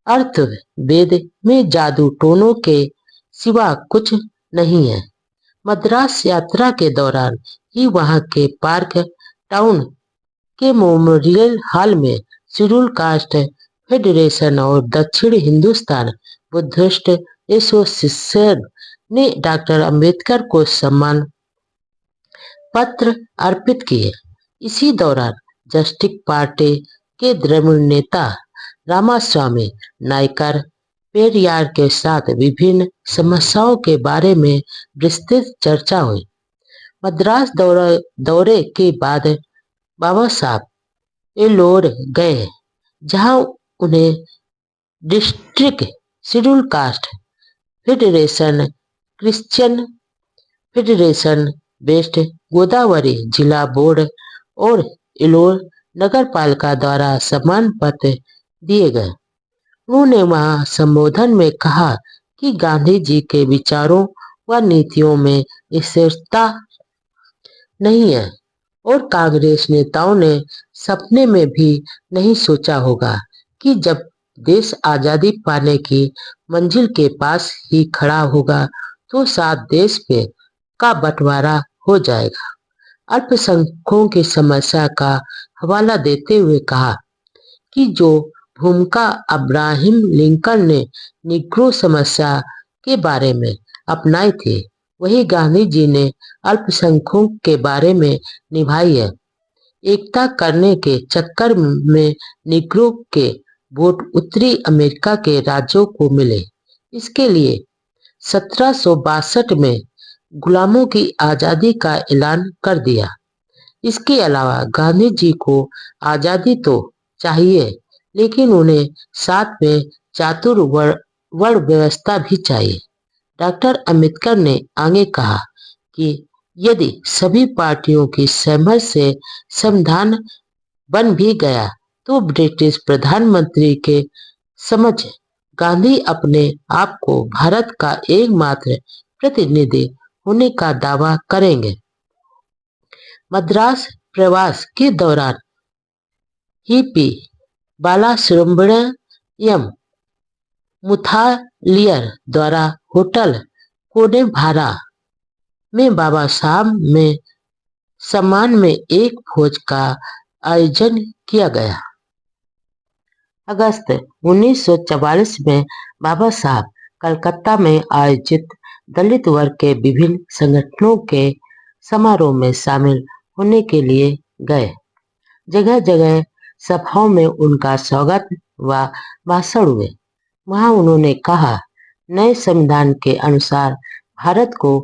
अर्थ वेद में जादू टोनों के सिवा कुछ नहीं है। मद्रास यात्रा के दौरान ही वहां के पार्क टाउन के मेमोरियल हॉल में शेड्यूल कास्ट फेडरेशन और दक्षिण हिंदुस्तान बुद्धिस्ट एसोसिएशन ने डॉक्टर अंबेडकर को सम्मान पत्र अर्पित किए। इसी दौरान जस्टिस पार्टी के द्रविड़ नेता रामास्वामी नायकर पेरियार के साथ विभिन्न समस्याओं के बारे में विस्तृत चर्चा हुई। मद्रास दौरे के बाद बाबा साहब एलोर गए, जहां उन्हें district schedule caste federation, Christian federation, West Godavari जिला बोर्ड और एलोर नगर पालिका द्वारा सम्मान पत्र दिए गए। उन्होंने वहां संबोधन में कहा कि गांधी जी के विचारों व नीतियों में स्थिरता नहीं है और कांग्रेस नेताओं ने सपने में भी नहीं सोचा होगा कि जब देश आजादी पाने की मंजिल के पास ही खड़ा होगा तो सात देश पे का बंटवारा हो जाएगा। अल्पसंख्यकों की समस्या का हवाला देते हुए कहा कि जो भूमिका अब्राहम लिंकन ने निग्रो समस्या के बारे में अपनाई थी, वही गांधी जी ने अल्पसंख्यकों के बारे में निभाई है। एकता करने के चक्कर में निग्रो के वोट उत्तरी अमेरिका के राज्यों को मिले। इसके लिए 1762 में गुलामों की आजादी का ऐलान कर दिया। इसके अलावा गांधी जी को आजादी तो चाहिए, लेकिन उन्हें साथ में चातुर्वर्ण व्यवस्था भी चाहिए। डॉक्टर अंबेडकर ने आगे कहा कि यदि सभी पार्टियों की सहमति से संविधान बन भी गया तो ब्रिटिश प्रधानमंत्री के समक्ष गांधी अपने आप को भारत का एकमात्र प्रतिनिधि होने का दावा करेंगे। मद्रास प्रवास के दौरान ही पी बालासुब्रमण्यम मुथालियर द्वारा होटल कोडेभारा में बाबा साहब में सम्मान में एक भोज का आयोजन किया गया। अगस्त 1944 में बाबा साहब कलकत्ता में आयोजित दलित वर्ग के विभिन्न संगठनों के समारोह में शामिल होने के लिए गए। जगह जगह सभाओं में उनका स्वागत व भाषण हुए। वहां उन्होंने कहा, नए संविधान के अनुसार भारत को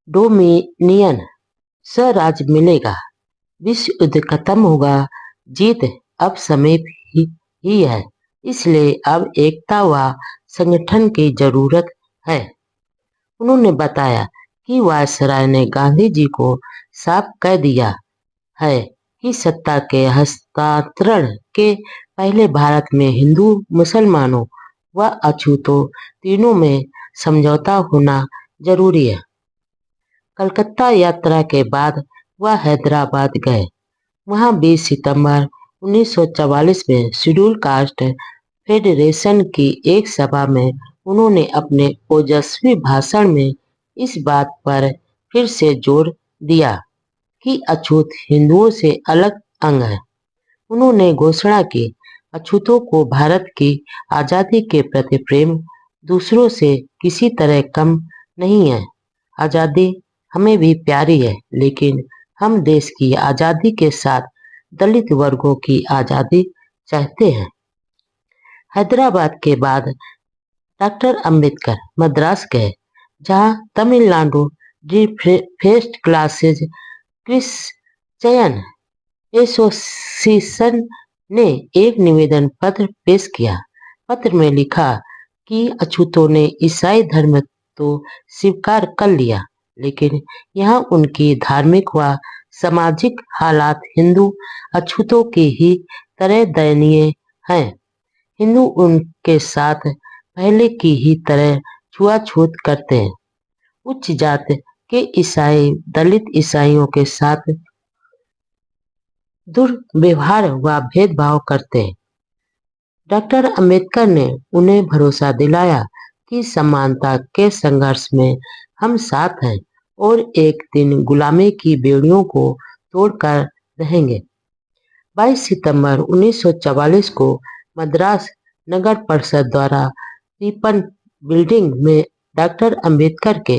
डोमिनियन स्वराज मिलेगा, विश्व युद्ध खत्म होगा, जीत अब समीप ही है, इसलिए अब एकता व संगठन की जरूरत है। उन्होंने बताया कि वायसराय ने गांधी जी को साफ कह दिया है कि सत्ता के हस्तांतरण के पहले भारत में हिंदू, मुसलमानों व अछूतों तीनों में समझौता होना जरूरी है। कलकत्ता यात्रा के बाद वह हैदराबाद गए। वहां 20 सितंबर 1944 में शेड्यूल कास्ट फेडरेशन की एक सभा में उन्होंने अपने ओजस्वी भाषण में इस बात पर फिर से जोर दिया कि अछूत हिंदुओं से अलग अंग है। उन्होंने घोषणा की, अछूतों को भारत की आजादी के प्रति प्रेम दूसरों से किसी तरह कम नहीं है। आजादी हमें भी प्यारी है, लेकिन हम देश की आजादी के साथ दलित वर्गों की आजादी चाहते हैं। हैदराबाद के बाद डॉक्टर अंबेडकर मद्रास गए, जहां Tamil Nadu the first classes Christian association ने एक निवेदन पत्र पेश किया। पत्र में लिखा कि अछूतों ने ईसाई धर्म तो स्वीकार कर लिया, लेकिन यहाँ उनकी धार्मिक व सामाजिक हालात हिंदू अछूतों की ही तरह दयनीय हैं। हिंदू उनके साथ पहले की ही तरह छुआछूत करते हैं। उच्च जात के ईसाई दलित ईसाइयों के साथ दुर्व्यवहार व भेदभाव करते हैं। डॉक्टर अंबेडकर ने उन्हें भरोसा दिलाया कि समानता के संघर्ष में हम साथ हैं और एक दिन गुलामी की बेड़ियों को तोड़कर रहेंगे। 22 सितंबर 1944 को मद्रास नगर परिषद द्वारा रिपन बिल्डिंग में डॉक्टर अंबेडकर के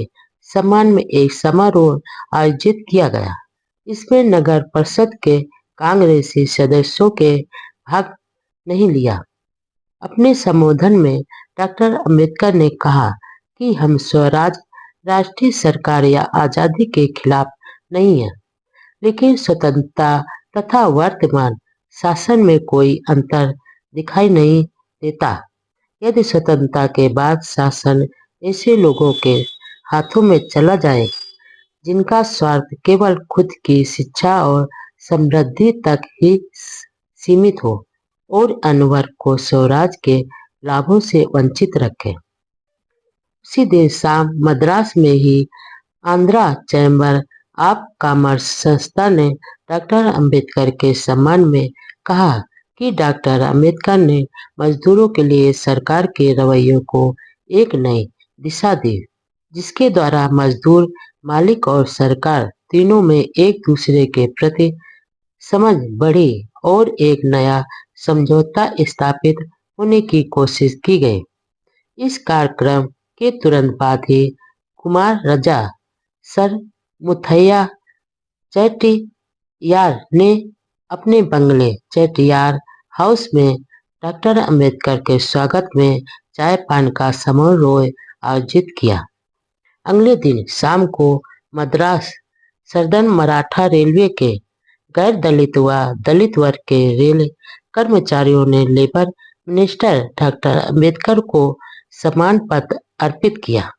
सम्मान में एक समारोह आयोजित किया गया। इसमें नगर परिषद के कांग्रेसी सदस्यों के भाग नहीं लिया। अपने संबोधन में डॉक्टर अंबेडकर ने कहा कि हम स्वराज, राष्ट्रीय सरकार या आजादी के खिलाफ नहीं हैं, लेकिन स्वतंत्रता तथा वर्तमान शासन में कोई अंतर दिखाई नहीं देता। यदि स्वतंत्रता के बाद शासन ऐसे लोगों के हाथों में चला जाए जिनका स्वार्थ केवल खुद की शिक्षा और समृद्धि तक ही सीमित हो और अन्य वर्ग को स्वराज के लाभों से वंचित रखे। उसी दिन शाम मद्रास में ही आंध्रा चैम्बर ऑफ कॉमर्स संस्था ने डॉक्टर अंबेडकर के सम्मान में कहा कि डॉक्टर अंबेडकर ने मजदूरों के लिए सरकार के रवैये को एक नई दिशा दी, जिसके द्वारा मजदूर, मालिक और सरकार तीनों में एक दूसरे के प्रति समझ बढ़ी और एक नया समझौता स्थापित होने की कोशिश की गई। इस कार्यक्रम के तुरंत बाद ही कुमार रजा सर मुथैया चेट्टियार ने अपने बंगले चेट्टियार हाउस में डॉक्टर अंबेडकर के स्वागत में चाय पान का समारोह आयोजित किया। अगले दिन शाम को मद्रास सदर्न मराठा रेलवे के गैर दलित व दलित वर्ग के रेल कर्मचारियों ने लेबर मिनिस्टर डॉक्टर अंबेडकर को सम्मान पत्र अर्पित किया।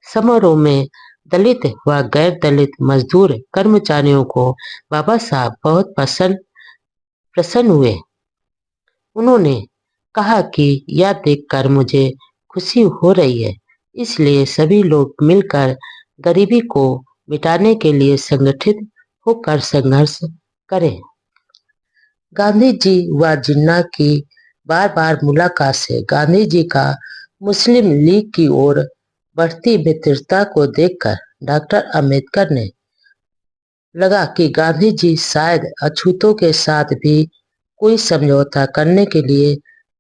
समारोह में दलित व गैर दलित मजदूर कर्मचारियों को बाबा साहब बहुत प्रसन्न हुए। उन्होंने कहा कि यह देखकर मुझे खुशी हो रही है, इसलिए सभी लोग मिलकर गरीबी को मिटाने के लिए संगठित होकर संघर्ष करें। गांधी जी व जिन्ना की बार बार मुलाकात से गांधी जी का मुस्लिम लीग की ओर बढ़ती मित्रता को देखकर डॉक्टर अंबेडकर ने लगा कि गांधी जी शायद अछूतों के साथ भी कोई समझौता करने के लिए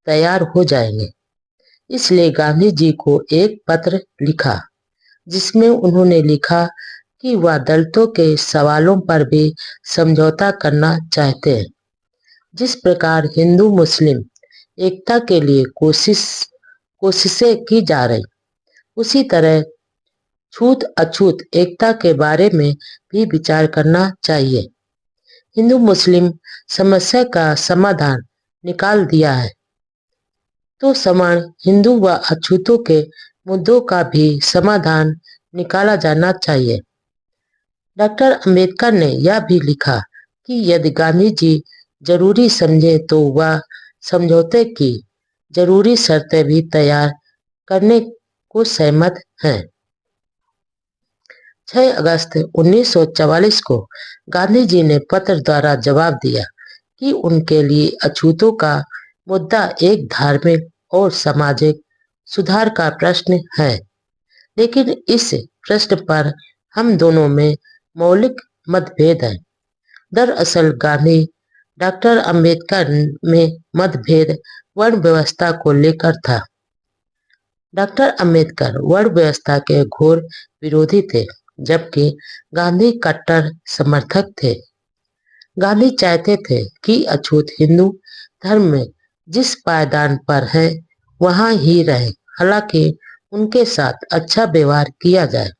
तैयार हो जाएंगे। इसलिए गांधी जी को एक पत्र लिखा, जिसमें उन्होंने लिखा कि वह दलितों के सवालों पर भी समझौता करना चाहते हैं। जिस प्रकार हिंदू मुस्लिम एकता के लिए कोशिशें की जा रही, उसी तरह छूत अछूत एकता के बारे में भी विचार करना चाहिए। हिंदू मुस्लिम समस्या का समाधान निकाल दिया है, तो समान हिंदू व अछूतों के मुद्दों का भी समाधान निकाला जाना चाहिए। डॉक्टर अंबेडकर ने यह भी लिखा कि यदि गांधी जी जरूरी समझे तो वह समझौते की जरूरी शर्तें भी तैयार करने को सहमत हैं। 6 अगस्त 1944 को गांधी जी ने पत्र द्वारा जवाब दिया कि उनके लिए अछूतों का मुद्दा एक धार्मिक और सामाजिक सुधार का प्रश्न है, लेकिन इस प्रश्न पर हम दोनों में मौलिक मतभेद है। दरअसल गांधी डॉक्टर अंबेडकर में मतभेद वर्ण व्यवस्था को लेकर था। डॉक्टर अंबेडकर वर्ण व्यवस्था के घोर विरोधी थे, जबकि गांधी कट्टर समर्थक थे। गांधी चाहते थे कि अछूत हिंदू धर्म में जिस पायदान पर है वहां ही रहे, हालांकि उनके साथ अच्छा व्यवहार किया जाए।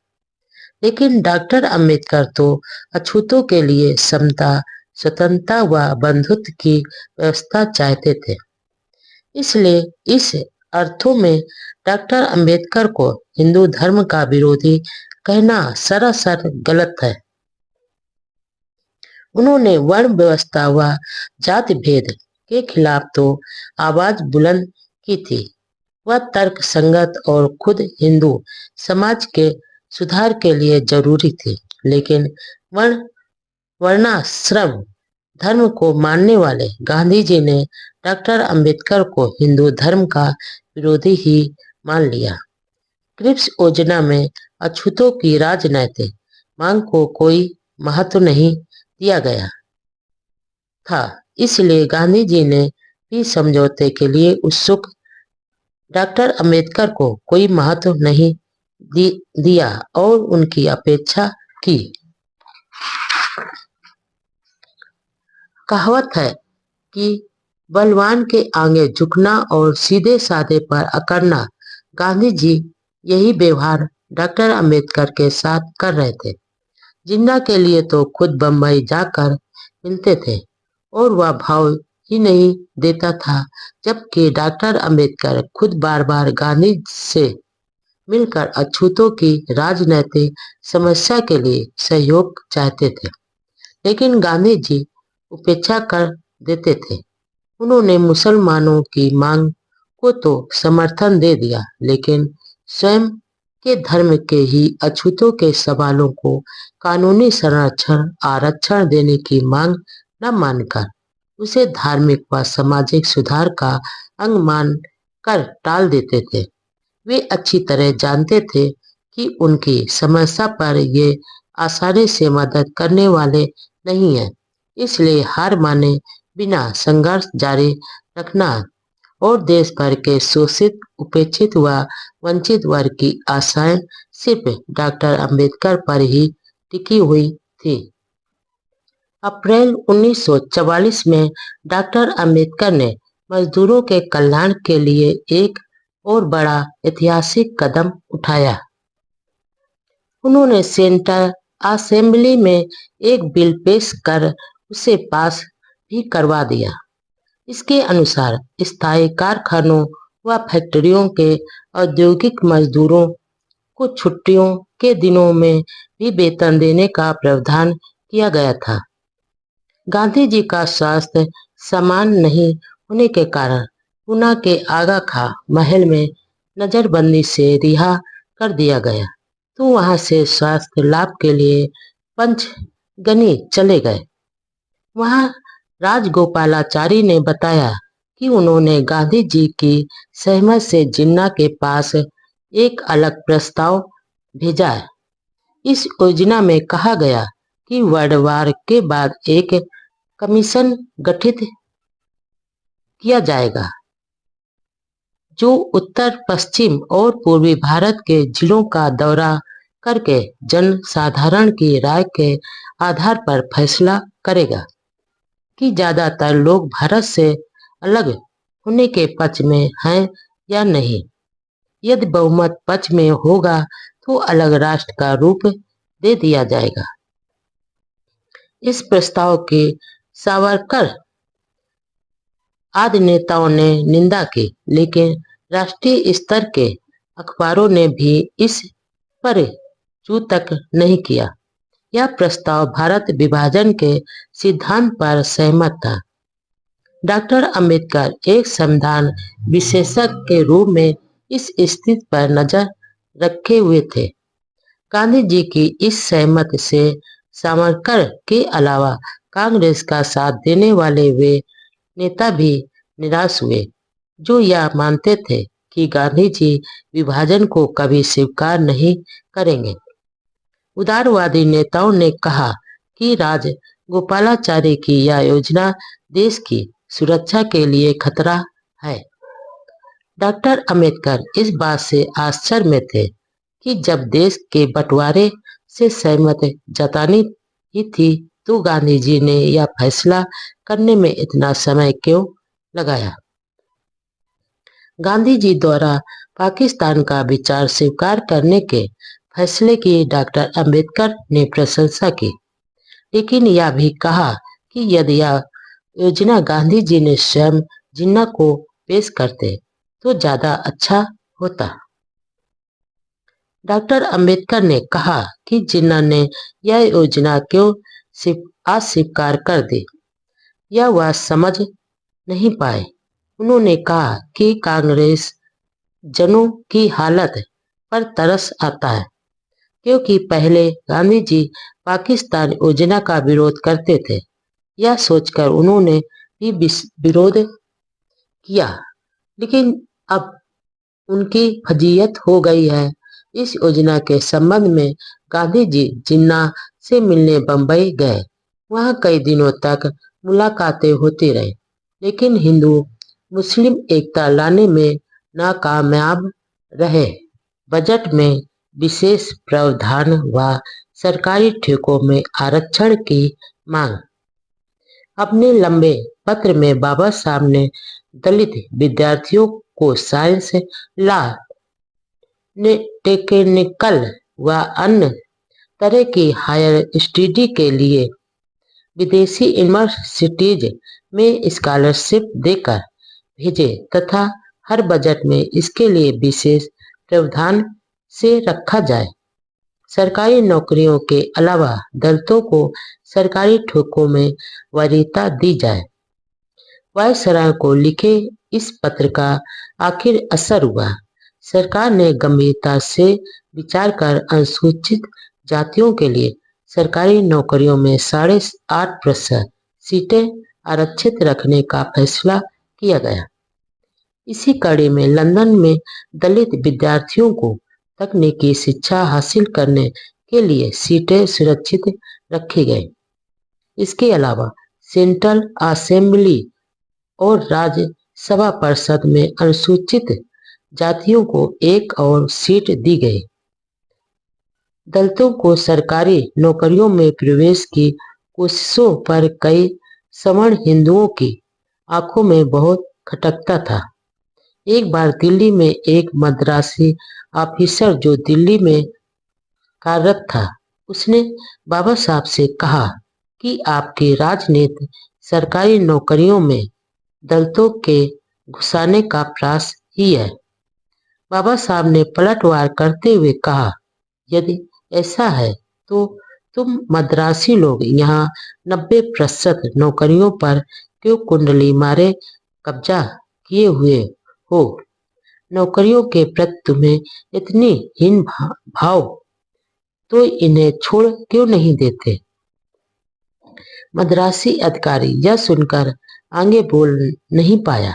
लेकिन डॉक्टर अंबेडकर तो अछूतों के लिए समता, स्वतंत्रता व बंधुत्व की व्यवस्था चाहते थे। इसलिए इस अर्थों में डॉक्टर अंबेडकर को हिंदू धर्म का विरोधी कहना सरासर गलत है। उन्होंने वर्ण व्यवस्था व जाति भेद के खिलाफ तो आवाज बुलंद की थी, वह तर्क संगत और खुद हिंदू समाज के सुधार के लिए जरूरी थी, लेकिन वर्ण वर्णाश्रम धर्म को मानने वाले गांधी जी ने डॉक्टर अंबेडकर को हिंदू धर्म का विरोधी ही मान लिया। क्रिप्स योजना में अछूतों की राजनैतिक मांग को कोई महत्व नहीं दिया गया था, इसलिए गांधी जी ने भी समझौते के लिए उत्सुक डॉक्टर अंबेडकर को कोई महत्व नहीं दिया और उनकी अपेक्षा की। कहावत है कि बलवान के आगे झुकना और सीधे साधे पर अकड़ना। गांधी जी यही व्यवहार डॉक्टर अंबेडकर के साथ कर रहे थे। जिन्ना के लिए तो खुद बम्बई जाकर मिलते थे और वह भाव ही नहीं देता था, जबकि डॉक्टर अंबेडकर खुद बार बार गांधी से मिलकर अछूतों की राजनैतिक समस्या के लिए सहयोग चाहते थे, लेकिन गांधी जी उपेक्षा कर देते थे। उन्होंने मुसलमानों की मांग को तो समर्थन दे दिया, लेकिन स्वयं के धर्म के ही अछूतों के सवालों को कानूनी संरक्षण आरक्षण देने की मांग न मानकर उसे धार्मिक व सामाजिक सुधार का अंग मान कर टाल देते थे। वे अच्छी तरह जानते थे कि उनकी समस्या पर ये आसानी से मदद करने वाले नहीं है, इसलिए हार माने बिना संघर्ष जारी रखना और देश भर के शोषित उपेक्षित व वंचित वर्ग की आशाएं सिर्फ डॉक्टर अंबेडकर पर ही टिकी हुई थी। अप्रैल 1944 में डॉक्टर अंबेडकर ने मजदूरों के कल्याण के लिए एक और बड़ा ऐतिहासिक कदम उठाया। उन्होंने सेंट्रल असेंबली में एक बिल पेश कर उसे पास भी करवा दिया। इसके अनुसार स्थायी कारखानों व फैक्ट्रियों के औद्योगिक मजदूरों को छुट्टियों के दिनों में भी वेतन देने का प्रावधान किया गया था। गांधी जी का स्वास्थ्य समान नहीं होने के कारण पूना के आगा खां महल में नजरबंदी से रिहा कर दिया गया, तो वहां से स्वास्थ्य लाभ के लिए पंचगनी चले गए। वहां राजगोपालाचारी ने बताया कि उन्होंने गांधी जी की सहमत से जिन्ना के पास एक अलग प्रस्ताव भेजा है। इस योजना में कहा गया कि वर्णवार के बाद एक कमीशन गठित किया जाएगा जो उत्तर पश्चिम और पूर्वी भारत के जिलों का दौरा करके जन साधारण की राय के आधार पर फैसला करेगा कि ज्यादातर लोग भारत से अलग होने के पक्ष में हैं या नहीं। यदि बहुमत पक्ष में होगा तो अलग राष्ट्र का रूप दे दिया जाएगा। इस प्रस्ताव की सावरकर आदि नेताओं ने निंदा की, लेकिन राष्ट्रीय स्तर के अखबारों ने भी इस पर चू तक नहीं किया। यह प्रस्ताव भारत विभाजन के सिद्धांत पर सहमत था। डॉक्टर अंबेडकर एक संविधान विशेषज्ञ के रूप में इस स्थिति पर नजर रखे हुए थे। गांधी जी की इस सहमति से सावरकर के अलावा कांग्रेस का साथ देने वाले वे नेता भी निराश हुए, जो यह मानते थे कि गांधी जी विभाजन को कभी स्वीकार नहीं करेंगे। उदारवादी नेताओं ने कहा कि राजगोपालाचारी की यह योजना देश की सुरक्षा के लिए खतरा है। डॉक्टर अंबेडकर इस बात से आश्चर्य में थे कि जब देश के बंटवारे से सहमति जतानी ही थी तो गांधी जी ने यह फैसला करने में इतना समय क्यों लगाया। गांधी जी द्वारा पाकिस्तान का विचार स्वीकार करने के फैसले की डॉक्टर अंबेडकर ने प्रशंसा की, लेकिन यह भी कहा कि यदि यह योजना गांधी जी ने स्वयं जिन्ना को पेश करते तो ज्यादा अच्छा होता। डॉक्टर अंबेडकर ने कहा कि जिन्ना ने यह योजना क्यों अस्वीकार कर दी, यह वह समझ नहीं पाए। उन्होंने कहा कि कांग्रेस जनों की हालत पर तरस आता है, क्योंकि पहले गांधी जी पाकिस्तान योजना का विरोध करते थे। यह सोचकर उन्होंने भी विरोध किया, लेकिन अब उनकी फजीयत हो गई है। इस योजना के संबंध में गांधी जी जिन्ना से मिलने बंबई गए। वहां कई दिनों तक मुलाकातें होती रही, लेकिन हिंदू मुस्लिम एकता लाने में नाकामयाब रहे। बजट में विशेष प्रावधान व सरकारी ठेकों में आरक्षण की मांग। अपने लंबे पत्र में बाबा साहब ने दलित विद्यार्थियों को साइंस, लॉ, टेक्निकल व अन्य तरह की हायर स्टडी के लिए विदेशी यूनिवर्सिटीज में स्कॉलरशिप देकर भेजे तथा हर बजट में इसके लिए विशेष प्रावधान से रखा जाए। सरकारी नौकरियों के अलावा दलितों को सरकारी ठेकों में वरीयता दी जाए। वायसराय को लिखे इस पत्र का आखिर असर हुआ। सरकार ने गंभीरता से विचार कर अनुसूचित जातियों के लिए सरकारी नौकरियों में 8.5% सीटें आरक्षित रखने का फैसला किया गया। इसी कड़ी में लंदन में दलित विद्यार्थियों को तकनीकी शिक्षा हासिल करने के लिए सीटें सुरक्षित रखी गई। इसके अलावा सेंट्रल असेंबली और राज्यसभा परिषद में अनुसूचित जातियों को एक और सीट दी गई। दलितों को सरकारी नौकरियों में प्रवेश की कोशिशों पर कई सवर्ण हिंदुओं की आंखों में बहुत खटकता था। एक बार दिल्ली में एक मद्रासी ऑफिसर जो दिल्ली में कार्यरत था, उसने बाबा साहब से कहा कि आपकी राजनीति सरकारी नौकरियों में दलितों के घुसाने का प्रयास ही है। बाबा साहब ने पलटवार करते हुए कहा, यदि ऐसा है तो तुम मद्रासी लोग यहाँ 90% नौकरियों पर क्यों कुंडली मारे कब्जा किए हुए हो? नौकरियों के प्रति तुम्हें इतनी हीन भाव तो इन्हें छोड़ क्यों नहीं देते? मद्रासी अधिकारी यह सुनकर आगे बोल नहीं पाया।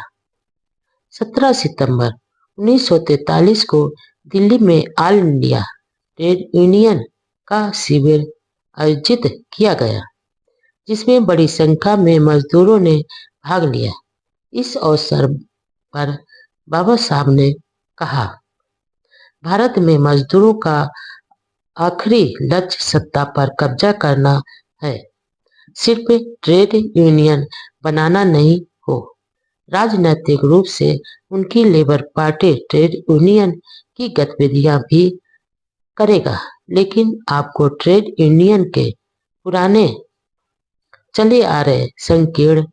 17 सितंबर 1943 को दिल्ली में ऑल इंडिया ट्रेड यूनियन का शिविर आयोजित किया गया, जिसमें बड़ी संख्या में मजदूरों ने भाग लिया। इस अवसर पर बाबा साहब ने कहा, भारत में मजदूरों का आखिरी लक्ष्य सत्ता पर कब्जा करना है, सिर्फ ट्रेड यूनियन बनाना नहीं हो। राजनीतिक रूप से उनकी लेबर पार्टी ट्रेड यूनियन की गतिविधियां भी करेगा, लेकिन आपको ट्रेड यूनियन के पुराने चले आ रहे संकीर्ण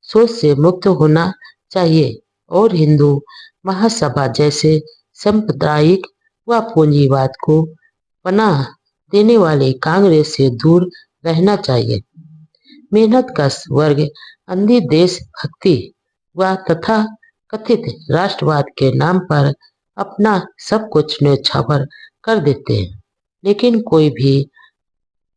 सोच से मुक्त होना चाहिए और हिंदू महासभा जैसे सांप्रदायिक व पूंजीवाद को पनाह देने वाले कांग्रेस से दूर रहना चाहिए। मेहनत कश वर्ग अंधी देशभक्ति व तथा कथित राष्ट्रवाद के नाम पर अपना सब कुछ न्यौछावर कर देते हैं, लेकिन कोई भी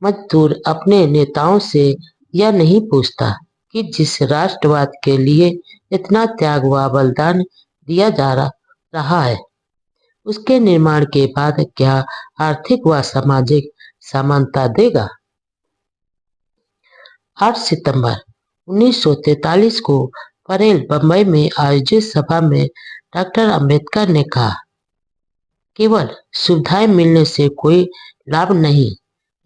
मजदूर अपने नेताओं से यह नहीं पूछता कि जिस राष्ट्रवाद के लिए इतना त्याग व बलिदान दिया जा रहा है, उसके निर्माण के बाद क्या आर्थिक व सामाजिक समानता देगा। 8 सितंबर 1943 को परेल बंबई में आयोजित सभा में डॉक्टर अंबेडकर ने कहा, केवल सुविधाएं मिलने से कोई लाभ नहीं,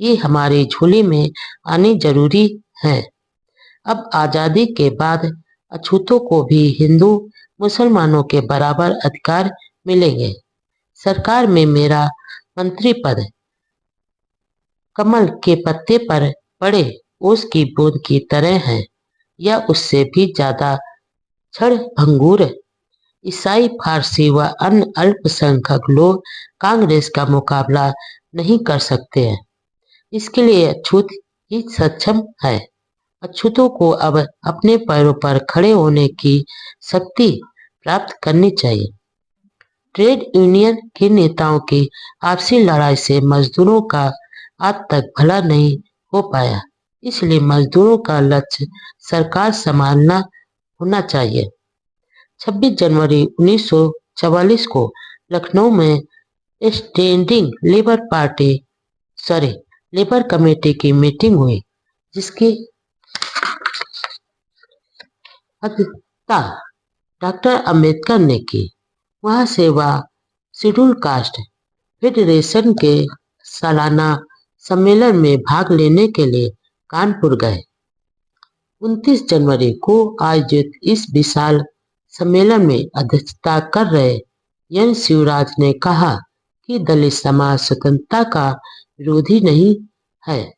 ये हमारी झोली में आनी जरूरी है। अब आजादी के बाद अछूतों को भी हिंदू मुसलमानों के बराबर अधिकार मिलेंगे। सरकार में मेरा मंत्री पद कमल के पत्ते पर पड़े ओस की बूंद की तरह है, या उससे भी ज्यादा क्षणभंगुर। ईसाई, फारसी व अन्य अल्पसंख्यक लोग कांग्रेस का मुकाबला नहीं कर सकते हैं। इसके लिए अछूत ही सक्षम है। अछूतों को अब अपने पैरों पर खड़े होने की शक्ति प्राप्त करनी चाहिए। ट्रेड यूनियन के नेताओं की आपसी लड़ाई से मजदूरों का आज तक भला नहीं हो पाया, इसलिए मजदूरों का लक्ष्य सरकार संभालना होना चाहिए। 26 जनवरी 1944 को लखनऊ में स्टैंडिंग लेबर कमेटी की मीटिंग हुई, जिसकी अध्यक्षता डॉक्टर अंबेडकर ने की। वहां से वह शेड्यूल कास्ट फेडरेशन के सालाना सम्मेलन में भाग लेने के लिए कानपुर गए। 29 जनवरी को आयोजित इस विशाल सम्मेलन में अध्यक्षता कर रहे एन शिवराज ने कहा कि दलित समाज स्वतंत्रता का विरोधी नहीं है,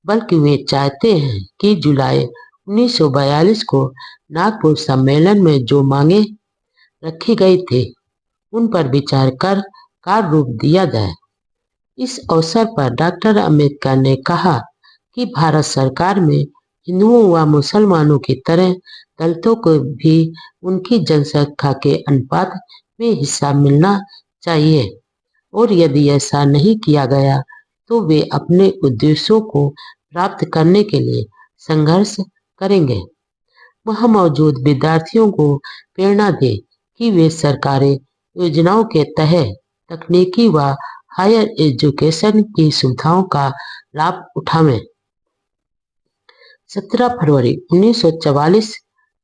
बल्कि वे चाहते हैं कि जुलाई 1942 को नागपुर सम्मेलन में जो मांगे रखी गई थी उन पर विचार कर कार्य रूप दिया जाए। इस अवसर पर डॉक्टर अंबेडकर ने कहा कि भारत सरकार में हिंदुओं व मुसलमानों की तरह दलितों को भी उनकी जनसंख्या के अनुपात में हिस्सा मिलना चाहिए, और यदि ऐसा नहीं किया गया तो वे अपने उद्देश्यों को प्राप्त करने के लिए संघर्ष करेंगे। वह मौजूद विद्यार्थियों को प्रेरणा दे कि वे सरकारी योजनाओं के तहत तकनीकी व हायर एजुकेशन की सुविधाओं का लाभ उठावें। 17 फरवरी 1944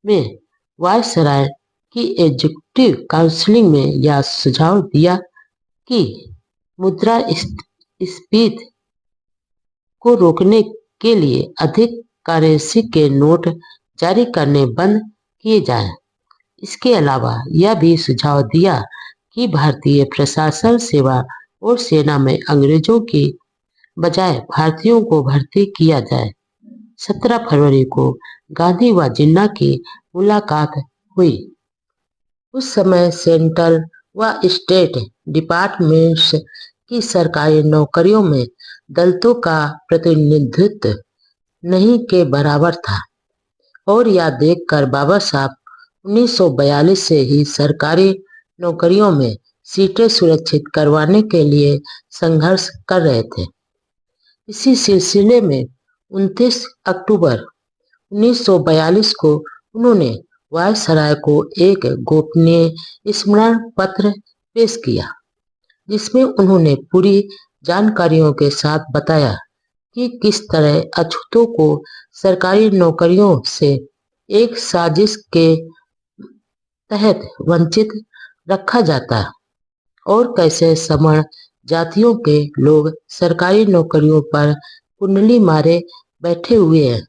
में वायसराय की एग्जीक्यूटिव काउंसिल में यह सुझाव दिया कि मुद्रास्फीति को रोकने के लिए अधिक करेंसी के नोट जारी करने बंद किए जाएं। इसके अलावा यह भी सुझाव दिया कि भारतीय प्रशासन सेवा और सेना में अंग्रेजों की बजाय भारतीयों को भर्ती किया जाए। 17 फरवरी को गांधी व जिन्ना की मुलाकात हुई। उस समय सेंट्रल व स्टेट डिपार्टमेंट्स की सरकारी नौकरियों में दलितों का प्रतिनिधित्व नहीं के बराबर था, और यह देखकर बाबा साहब 1942 से ही सरकारी नौकरियों में सीटें सुरक्षित करवाने के लिए संघर्ष कर रहे थे। इसी सिलसिले में 29 अक्टूबर 1942 को उन्होंने वायसराय को एक गोपनीय स्मरण पत्र पेश किया, जिसमें उन्होंने पूरी जानकारियों के साथ बताया कि किस तरह अछूतों को सरकारी नौकरियों से एक साजिश के तहत वंचित रखा जाता और कैसे सवर्ण जातियों के लोग सरकारी नौकरियों पर कुंडली मारे बैठे हुए हैं।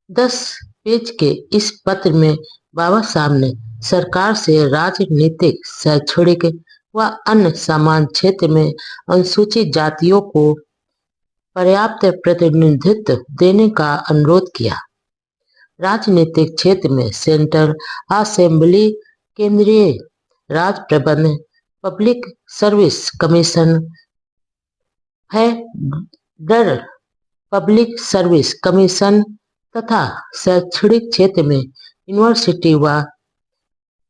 10 पेज के इस पत्र में बाबा साहब ने सरकार से राजनीतिक, शैक्षणिक व अन्य समान क्षेत्र में अनुसूचित जातियों को पर्याप्त प्रतिनिधित्व देने का अनुरोध किया। राजनीतिक क्षेत्र में सेंट्रल असेंबली, केंद्रीय राज प्रबंध, public service commission, federal public service commission तथा शैक्षणिक क्षेत्र में यूनिवर्सिटी व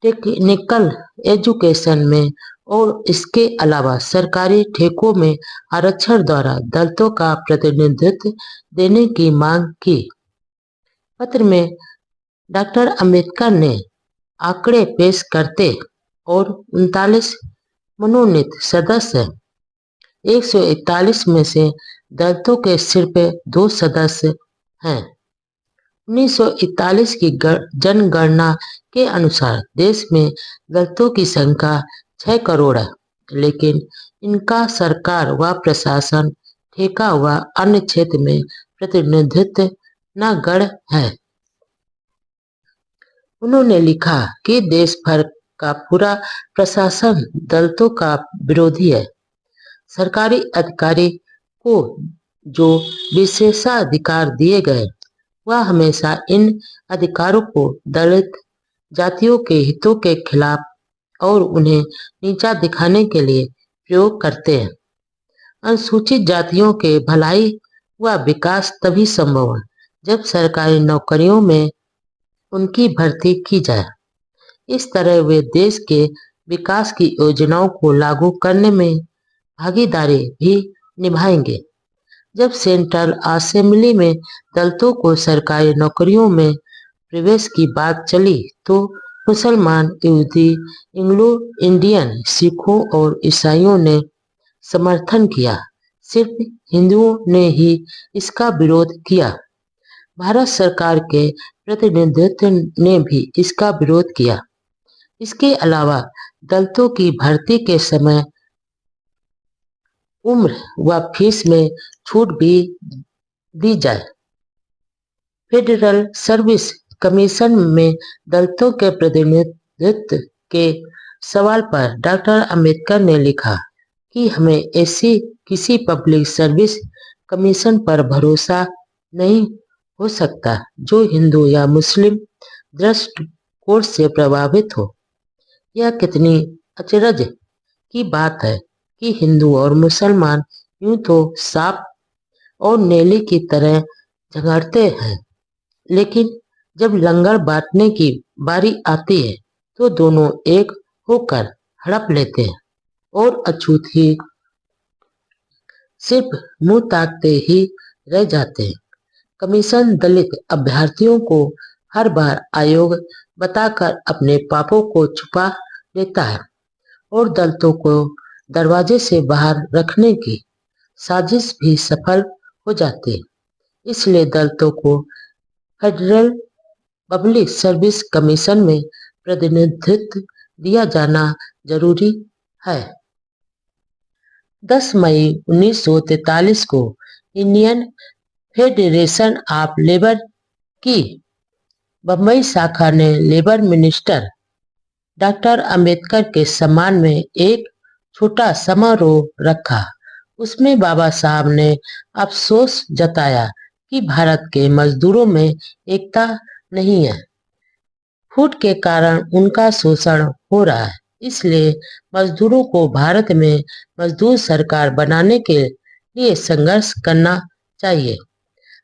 टेक्निकल एजुकेशन में और इसके अलावा सरकारी ठेकों में आरक्षण द्वारा दलितों का प्रतिनिधित्व देने की मांग की। पत्र में डॉक्टर अंबेडकर ने आंकड़े पेश करते और 39 मनोनीत सदस्य 141 में से दलितों के सिर्फ 2 सदस्य हैं। 1941 की जनगणना के अनुसार देश में दलितों की संख्या 6 करोड़ है, लेकिन इनका सरकार व प्रशासन, ठेका व अन्य क्षेत्र में प्रतिनिधित्व नगण्य है। उन्होंने लिखा कि देश भर का पूरा प्रशासन दलितों का विरोधी है। सरकारी अधिकारी को जो विशेषाधिकार दिए गए, वह हमेशा इन अधिकारों को दलित जातियों के हितों के खिलाफ और उन्हें नीचा दिखाने के लिए प्रयोग करते हैं। अनुसूचित जातियों के भलाई व विकास तभी संभव है जब सरकारी नौकरियों में उनकी भर्ती की जाए। इस तरह वे देश के विकास की योजनाओं को लागू करने में भागीदारी भी निभाएंगे। जब सेंट्रल असेंबली में दलितों को सरकारी नौकरियों में प्रवेश की बात चली तो मुसलमान, यहूदी, एंग्लो इंडियन, सिखों और ईसाइयों ने समर्थन किया। सिर्फ हिंदुओं ने ही इसका विरोध किया। भारत सरकार के प्रतिनिधित्व ने भी इसका विरोध किया। इसके अलावा दलितों की भर्ती के समय उम्र व फीस में छूट भी दी जाए। फेडरल सर्विस कमीशन में दलितों के प्रतिनिधित्व के सवाल पर डॉक्टर अंबेडकर ने लिखा कि हमें ऐसी किसी पब्लिक सर्विस कमीशन पर भरोसा नहीं हो सकता जो हिंदू या मुस्लिम दृष्टिकोण से प्रभावित हो। यह कितनी अचरज की बात है कि हिंदू और मुसलमान यूं तो सांप और नेली की तरह झगड़ते हैं, लेकिन जब लंगर बांटने की बारी आती है तो दोनों एक होकर हड़प लेते हैं और अछूत ही सिर्फ मुंह ताकते ही रह जाते हैं। कमीशन दलित अभ्यर्थियों को हर बार आयोग बताकर अपने पापों को छुपा लेता है और दलितों को दरवाजे से बाहर रखने की साजिश भी सफल हो जाती है। इसलिए दलितों को फेडरल पब्लिक सर्विस कमीशन में प्रतिनिधित्व दिया जाना जरूरी है। 10 मई 1943 को इंडियन फेडरेशन ऑफ लेबर की बम्बई शाखा ने लेबर मिनिस्टर डॉक्टर अंबेडकर के सम्मान में एक छोटा समारोह रखा। उसमें बाबा साहब ने अफसोस जताया कि भारत के मजदूरों में एकता नहीं है। फूट के कारण उनका शोषण हो रहा है, इसलिए मजदूरों को भारत में मजदूर सरकार बनाने के लिए संघर्ष करना चाहिए।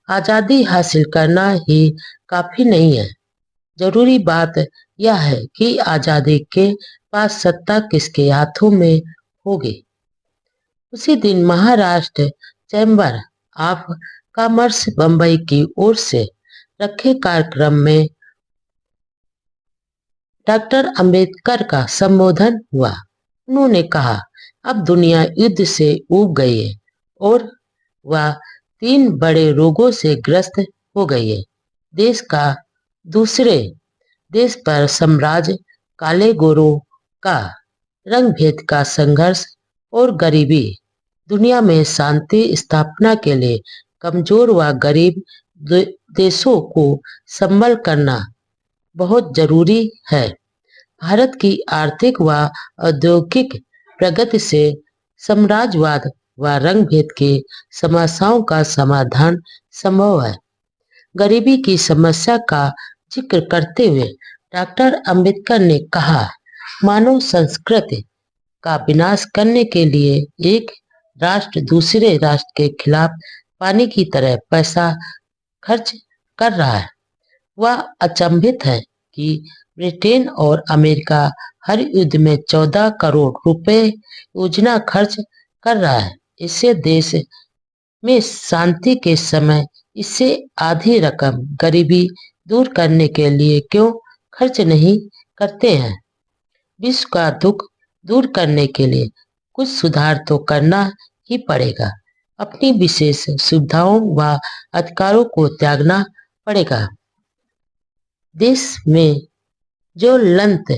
आजादी हासिल करना ही काफी नहीं है, जरूरी बात यह है कि आजादी के पास सत्ता किसके हाथों में होगी। उसी दिन Maharashtra chamber of commerce Bombay की ओर से रखे कार्यक्रम में डॉक्टर अंबेडकर का संबोधन हुआ। उन्होंने कहा, अब दुनिया युद्ध से ऊब गई है और वह 3 बड़े रोगों से ग्रस्त हो गई है। देश का दूसरे देश पर साम्राज्य, काले गोरों का रंग भेद का संघर्ष और गरीबी। दुनिया में शांति स्थापना के लिए कमजोर व गरीब देशों को संबल करना बहुत जरूरी है। भारत की आर्थिक व औद्योगिक प्रगति से साम्राज्यवाद व रंग भेद की समस्याओं का समाधान संभव है। गरीबी की समस्या का जिक्र करते हुए डॉक्टर अंबेडकर ने कहा, मानव संस्कृति का विनाश करने के लिए एक राष्ट्र दूसरे राष्ट्र के खिलाफ पानी की तरह पैसा खर्च कर रहा है। वह अचंभित है कि ब्रिटेन और अमेरिका हर युद्ध में 14 करोड़ रुपए योजना खर्च कर रहा है। इससे देश में शांति के समय इससे आधी रकम गरीबी दूर करने के लिए क्यों खर्च नहीं करते हैं। विश्व का दुख दूर करने के लिए कुछ सुधार तो करना ही पड़ेगा। अपनी विशेष सुविधाओं व अधिकारों को त्यागना पड़ेगा। देश में ज्वलंत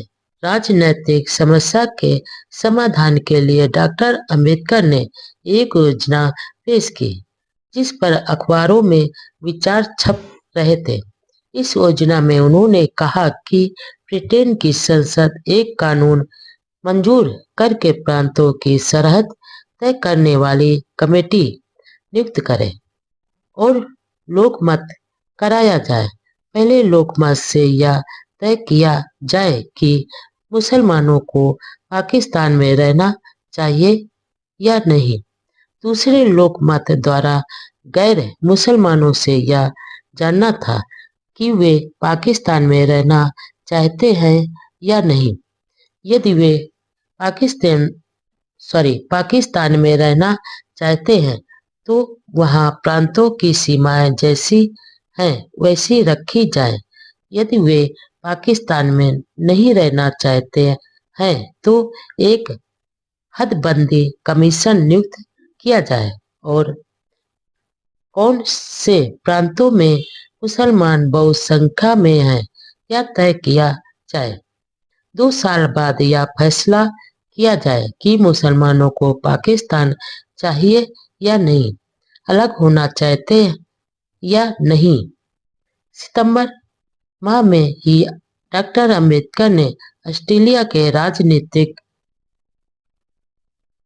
राजनीतिक समस्या के समाधान के लिए डॉक्टर अंबेडकर ने एक योजना पेश की, जिस पर अखबारों में विचार छप रहे थे। इस योजना में उन्होंने कहा कि ब्रिटेन की संसद एक कानून मंजूर करके प्रांतों की सरहद तय करने वाली कमेटी नियुक्त करे और लोकमत कराया जाए। पहले लोकमत से यह तय किया जाए कि मुसलमानों को पाकिस्तान में रहना चाहिए या नहीं। दूसरे लोकमत द्वारा गैर मुसलमानों से यह जानना था कि वे पाकिस्तान में रहना चाहते हैं या नहीं। यदि वे पाकिस्तान में रहना चाहते हैं तो वहां प्रांतों की सीमाएं जैसी हैं वैसी रखी जाएं। यदि वे पाकिस्तान में नहीं रहना चाहते हैं तो एक हदबंदी कमीशन नियुक्त किया जाए और कौन से प्रांतों में मुसलमान बहुसंख्या में हैं यह तय किया जाए। 2 साल बाद यह फैसला किया जाए कि मुसलमानों को पाकिस्तान चाहिए या नहीं, अलग होना चाहते या नहीं। सितंबर माह में ही डॉक्टर अंबेडकर ने ऑस्ट्रेलिया के राजनीतिक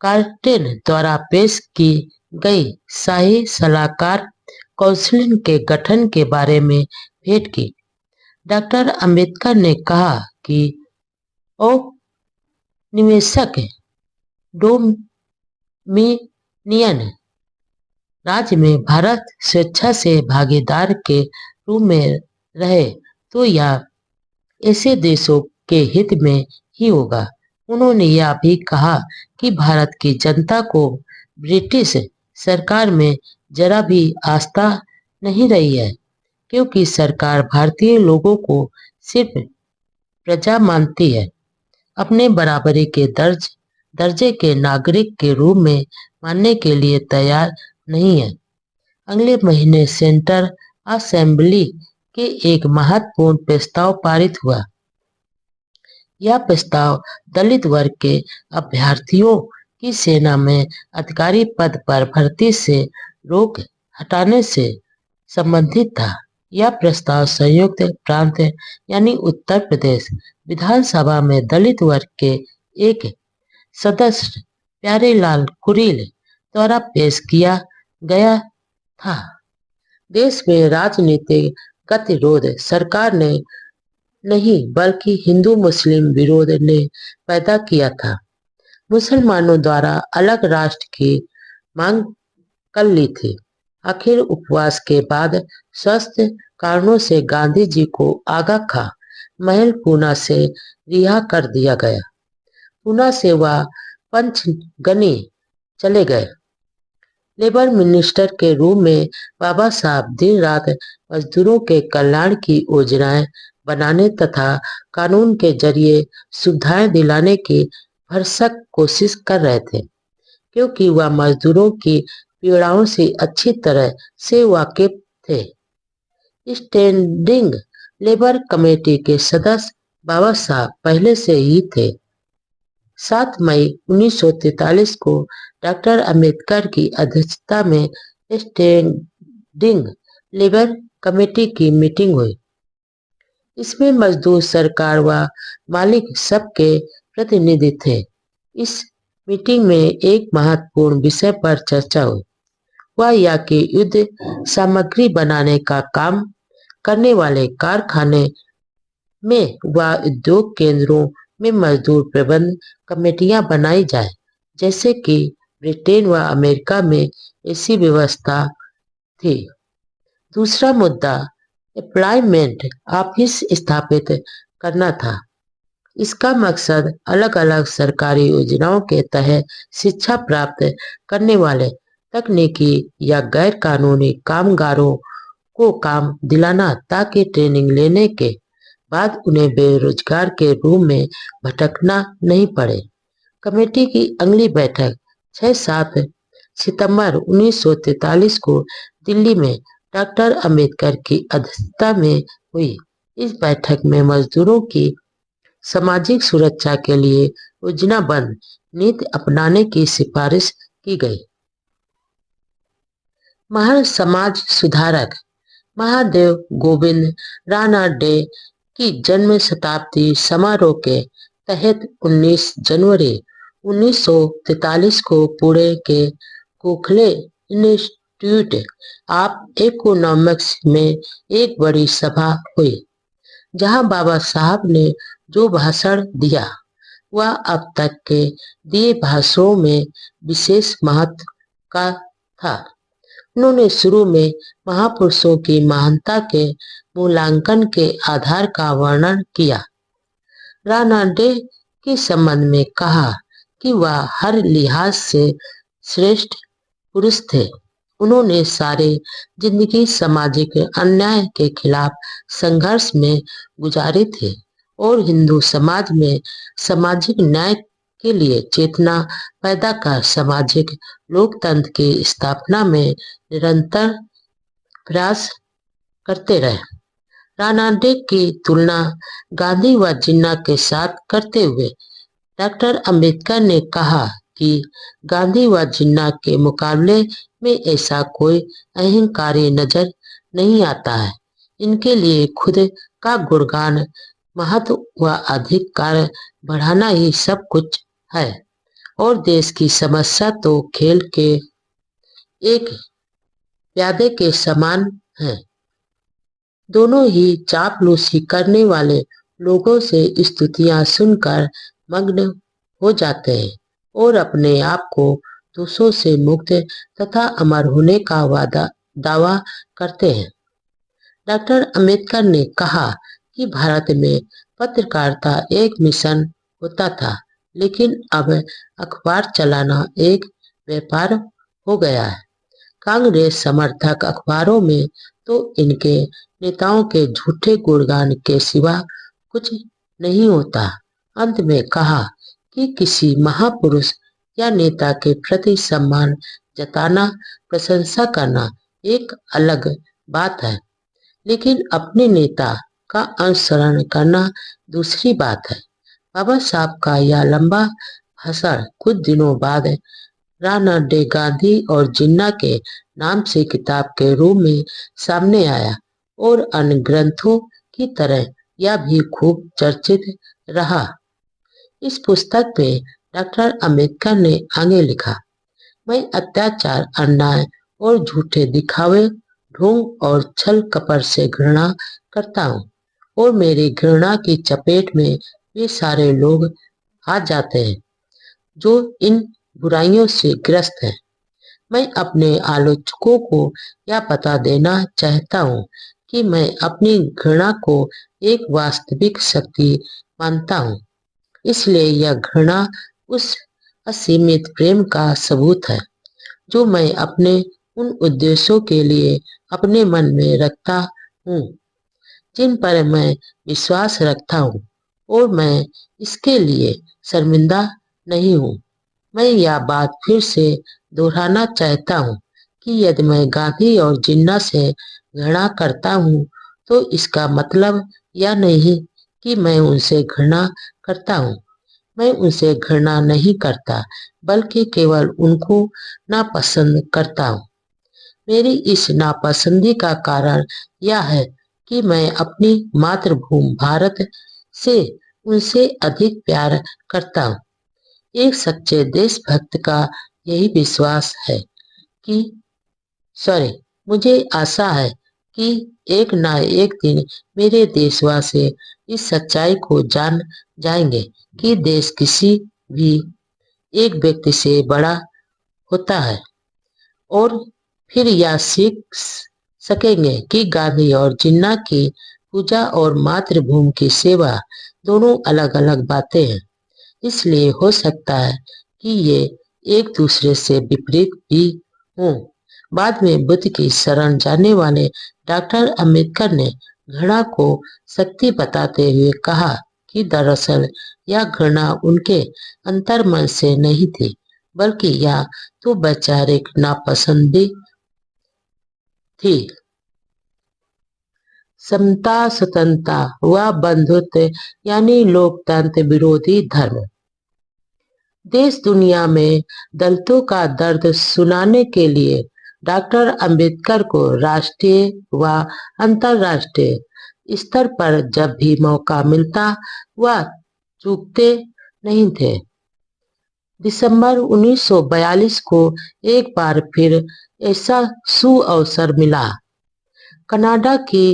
कार्टेन द्वारा पेश की गई शाही सलाहकार काउंसिल के गठन के बारे में भेंट की। डॉक्टर अंबेडकर ने कहा कि औपनिवेशिक डोमिनियन राज्य में भारत स्वेच्छा से भागीदार के रूप में रहे तो यह ऐसे देशों के हित में ही होगा। उन्होंने यह भी कहा कि भारत की जनता को ब्रिटिश सरकार में जरा भी आस्था नहीं रही है, क्योंकि सरकार भारतीय लोगों को सिर्फ प्रजा मानती है, अपने बराबरी के दर्जे के नागरिक के रूप में मानने के लिए तैयार नहीं है। अगले महीने सेंट्रल असेंबली के एक महत्वपूर्ण प्रस्ताव पारित हुआ। यह प्रस्ताव दलित वर्ग के अभ्यर्थियों की सेना में अधिकारी पद पर भर्ती से रोक हटाने से संबंधित था। यह प्रस्ताव संयुक्त प्रांत यानी उत्तर प्रदेश विधानसभा में दलित वर्ग के एक सदस्य प्यारेलाल कुरील द्वारा पेश किया गया था। देश में राजनीतिक गतिरोध सरकार ने नहीं बल्कि हिंदू मुस्लिम विरोध ने पैदा किया था। मुसलमानों द्वारा अलग राष्ट्र की मांग कर ली थी। आखिर उपवास के बाद स्वास्थ्य कारणों से गांधी जी को आगा खां महल पूना से रिहा कर दिया गया। पूना से वह पंचगनी चले गए। लेबर मिनिस्टर के रूप में बाबा साहब दिन रात मजदूरों के कल्याण की योजनाएं बनाने तथा कानून के जरिए सुविधाएं दिलाने की भरसक कोशिश कर रहे थे, क्योंकि वह मजदूरों की पीड़ाओं से अच्छी तरह से वाकिफ थे। स्टैंडिंग लेबर कमेटी के सदस्य बाबा साहब पहले से ही थे। 7 मई 1943 को डॉक्टर अंबेडकर की अध्यक्षता में स्टैंडिंग लेबर कमेटी की मीटिंग हुई। इसमें मजदूर, सरकार व मालिक सबके प्रतिनिधि थे। इस मीटिंग में एक महत्वपूर्ण विषय पर चर्चा हुई, वह यह कि युद्ध सामग्री बनाने का काम करने वाले कारखाने में व उद्योग केंद्रों में मजदूर प्रबंध कमेटियां बनाई जाए, जैसे कि ब्रिटेन व अमेरिका में ऐसी व्यवस्था थी। दूसरा मुद्दा एम्प्लॉयमेंट ऑफिस स्थापित करना था। इसका मकसद अलग अलग सरकारी योजनाओं के तहत शिक्षा प्राप्त करने वाले तकनीकी या गैर कानूनी कामगारों को काम दिलाना, ताकि ट्रेनिंग लेने के बाद उन्हें बेरोजगार के रूप में भटकना नहीं पड़े। कमेटी की अगली बैठक 6-7 सितंबर 1943 को दिल्ली में डॉक्टर अंबेडकर की अध्यक्षता में हुई। इस बैठक में मजदूरों की सामाजिक सुरक्षा के लिए योजनाबद्ध नीति अपनाने की सिफारिश की गई। महान समाज सुधारक महादेव गोविंद रानडे की जन्म शताब्दी समारोह के तहत 19 जनवरी 1943 को पुणे के गोखले इंस्टीट्यूट ऑफ इकोनॉमिक्स में एक बड़ी सभा हुई, जहां बाबा साहब ने जो भाषण दिया वह अब तक के दिए भाषणों में विशेष महत्व का था। उन्होंने शुरू में महापुरुषों की महानता के मूल्यांकन के आधार का वर्णन किया। राणा डे के संबंध में कहा कि वह हर लिहाज से श्रेष्ठ पुरुष थे। उन्होंने सारे जिंदगी सामाजिक अन्याय के खिलाफ संघर्ष में गुजारी थी और हिंदू समाज में सामाजिक न्याय के लिए चेतना पैदा कर सामाजिक लोकतंत्र की स्थापना में निरंतर प्रयास करते रहे। राणा डे की तुलना गांधी व जिन्ना के साथ करते हुए डॉक्टर अंबेडकर ने कहा कि गांधी व जिन्ना के मुकाबले में ऐसा कोई अहंकारी नजर नहीं आता है। इनके लिए खुद का गुणगान, महत्व व अधिकार बढ़ाना ही सब कुछ है और देश की समस्या तो खेल के एक प्यादे के समान है। दोनों ही चापलूसी करने वाले लोगों से स्तुतियां सुनकर मग्न हो जाते हैं और अपने आप को दोषों से मुक्त तथा अमर होने का दावा करते हैं। डॉक्टर अंबेडकर ने कहा कि भारत में पत्रकारिता एक मिशन होता था, लेकिन अब अखबार चलाना एक व्यापार हो गया है। कांग्रेस समर्थक अखबारों में तो इनके नेताओं के झूठे गुणगान के सिवा कुछ नहीं होता। अंत में कहा कि किसी महापुरुष या नेता के प्रति सम्मान जताना, प्रशंसा करना एक अलग बात है, लेकिन अपने नेता का अनुसरण करना दूसरी बात है। बाबा साहब का यह लंबा भाषण कुछ दिनों बाद राणा डे गांधी और जिन्ना के नाम से किताब के रूप में सामने आया और अन्य ग्रंथों की तरह यह भी खूब चर्चित रहा। इस पुस्तक में डॉक्टर अंबेडकर ने आगे लिखा, मैं अत्याचार, अन्याय और झूठे दिखावे, ढोंग और छल कपट से घृणा करता हूँ और मेरी घृणा की चपेट में वे सारे लोग आ जाते हैं जो इन बुराइयों से ग्रस्त हैं। मैं अपने आलोचकों को यह बता देना चाहता हूँ कि मैं अपनी घृणा को एक वास्तविक शक्ति मानता हूँ, इसलिए यह घृणा उस असीमित प्रेम का सबूत है जो मैं अपने उन उद्देश्यों के लिए अपने मन में रखता हूँ जिन पर मैं विश्वास रखता हूँ और मैं इसके लिए शर्मिंदा नहीं हूँ। मैं यह बात फिर से दोहराना चाहता हूँ कि यदि मैं गांधी और जिन्ना से घृणा करता हूँ तो इसका मतलब यह नहीं कि मैं उनसे घृणा करता हूँ। मैं उनसे घृणा नहीं करता, बल्कि केवल उनको नापसंद करता हूँ। मेरी इस नापसंदी का कारण यह है कि मैं अपनी मातृभूमि भारत से उनसे अधिक प्यार करता हूँ। एक सच्चे देशभक्त का यही विश्वास है कि मुझे आशा है कि एक ना एक दिन मेरे देशवासी इस सच्चाई को जान जाएंगे कि देश किसी भी एक व्यक्ति से बड़ा होता है और फिर यह सीख सकेंगे कि गांधी और जिन्ना की पूजा और मातृभूमि की सेवा दोनों अलग अलग बातें हैं। इसलिए हो सकता है कि ये एक दूसरे से विपरीत भी हों। बाद में बुद्ध की शरण जाने वाले डॉक्टर अंबेडकर ने घृणा को शक्ति बताते हुए कहा कि दरअसल यह घृणा उनके अंतर्मन से नहीं थी, बल्कि यह तो वैचारिक नापसंदी थी। समता, स्वतंत्रता व बंधुत्व यानी लोकतंत्र विरोधी धर्म। देश दुनिया में दलितों का दर्द सुनाने के लिए डॉक्टर अंबेडकर को राष्ट्रीय व अंतर्राष्ट्रीय स्तर पर जब भी मौका मिलता वह चूकते नहीं थे। दिसंबर 1942 को एक बार फिर ऐसा सुअवसर मिला। कनाडा की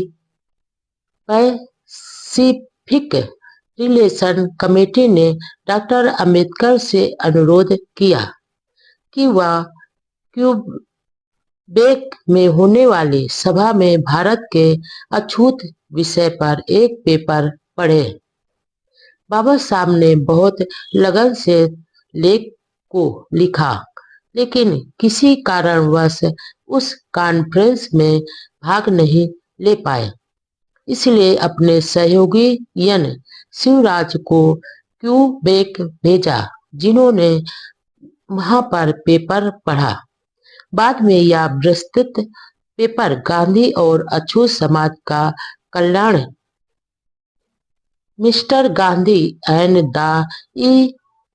पैसिफिक रिलेशन कमेटी ने डॉक्टर अंबेडकर से अनुरोध किया कि वह क्यूबेक में होने वाली सभा में भारत के अछूत विषय पर एक पेपर पढ़े। बाबा साहब ने बहुत लगन से लेख को लिखा, लेकिन किसी कारणवश उस कॉन्फ्रेंस में भाग नहीं ले पाए। इसलिए अपने सहयोगी यन शिवराज को क्यूबेक भेजा, जिन्होंने वहां पर पेपर पढ़ा। बाद में यह विस्तृत पेपर गांधी और अछूत समाज का कल्याण, mister Gandhi and the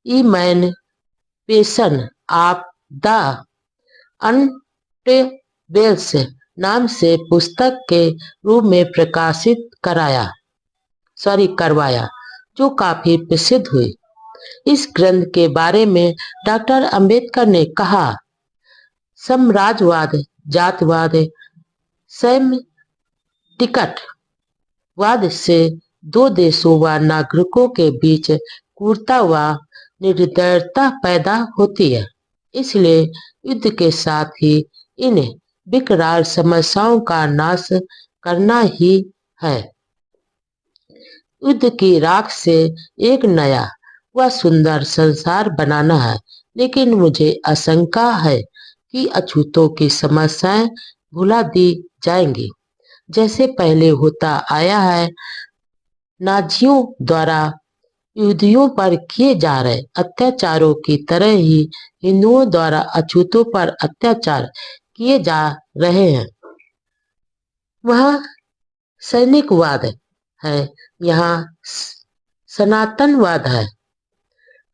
emancipation of the untouchables नाम से पुस्तक के रूप में प्रकाशित करवाया, जो काफी प्रसिद्ध हुई। इस ग्रंथ के बारे में डॉक्टर अंबेडकर ने कहा, साम्राज्यवाद, जातवाद, टिकटवाद से दो देशों व नागरिकों के बीच क्रूरता व निर्दयता पैदा होती है। इसलिए युद्ध के साथ ही इन विकराल समस्याओं का नाश करना ही है। युद्ध की राख से एक नया व सुंदर संसार बनाना है। लेकिन मुझे आशंका है कि अछूतों की समस्याएं भुला दी जाएंगी, जैसे पहले होता आया है। नाजियों द्वारा यहूदियों पर किए जा रहे अत्याचारों की तरह ही हिंदुओं द्वारा अछूतों पर अत्याचार किए जा रहे हैं। वहाँ सैनिकवाद है, यहाँ सनातनवाद है।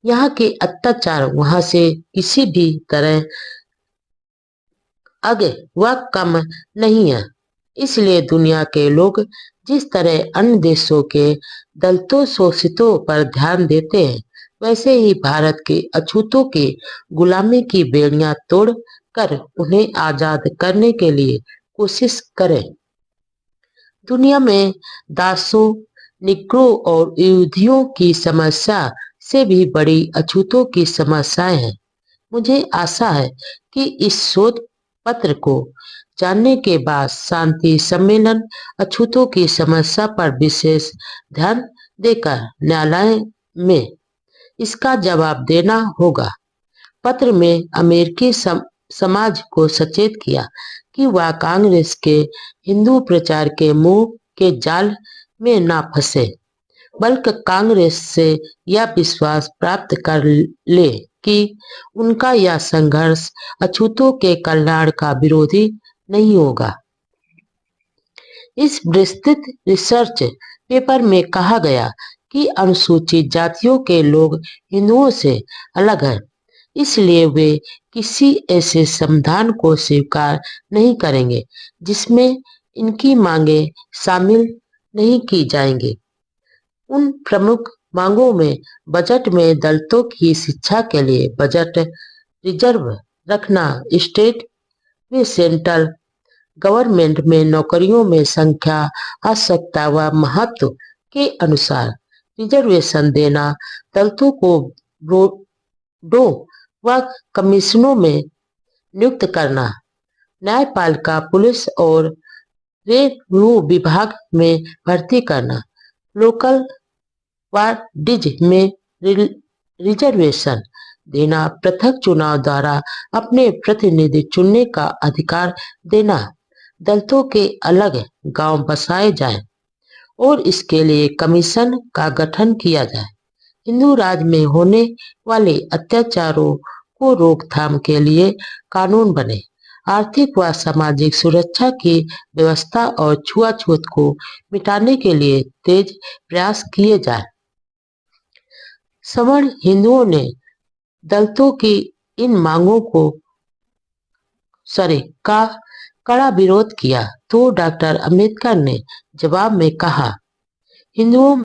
यहाँ के अत्याचार वहाँ से किसी भी तरह आगे व कम नहीं है। इसलिए दुनिया के लोग जिस तरह अन्य देशों के दलितों शोषितों पर ध्यान देते हैं, वैसे ही भारत के अछूतों की गुलामी की बेड़ियां तोड़ कर उन्हें आजाद करने के लिए कोशिश करें। दुनिया में दासों, निग्रो और यहूदियों की समस्या से भी बड़ी अछूतों की समस्याएं हैं। मुझे आशा है कि इस शोध पत्र को जानने के बाद शांति सम्मेलन अछूतों की समस्या पर विशेष ध्यान देकर न्यायालय में इसका जवाब देना होगा। पत्र में अमेरिकी समाज को सचेत किया कि वह कांग्रेस के हिंदू प्रचार के मुंह के जाल में ना फंसे, बल्कि कांग्रेस से यह विश्वास प्राप्त कर ले कि उनका यह संघर्ष अछूतों के कल्याण का विरोधी नहीं होगा। इस विस्तृत रिसर्च पेपर में कहा गया कि अनुसूचित जातियों के लोग हिंदुओं से अलग हैं, इसलिए वे किसी ऐसे समाधान को स्वीकार नहीं करेंगे जिसमें इनकी मांगें शामिल नहीं की जाएंगी। उन प्रमुख मांगों में बजट में दलितों की शिक्षा के लिए बजट रिजर्व रखना, स्टेट व सेंट्रल गवर्नमेंट में नौकरियों में संख्या, आवश्यकता व महत्व के अनुसार रिजर्वेशन देना, दलितों को बोर्डों व कमीशनों में नियुक्त करना, न्यायपालिका, पुलिस और रेवेन्यू विभाग में भर्ती करना, लोकल बॉडीज में रिजर्वेशन देना, पृथक चुनाव द्वारा अपने प्रतिनिधि चुनने का अधिकार देना, दलितों के अलग गांव बसाए जाएं और इसके लिए कमीशन का गठन किया जाए। हिंदू राज में होने वाले अत्याचारों को रोकथाम के लिए कानून बने। आर्थिक व सामाजिक सुरक्षा की व्यवस्था और छुआछूत को मिटाने के लिए तेज प्रयास किए जाए। सवर्ण हिंदुओं ने दलितों की इन मांगों का कड़ा विरोध किया, तो डॉक्टर अंबेडकर ने जवाब में कहा, हिंदुओं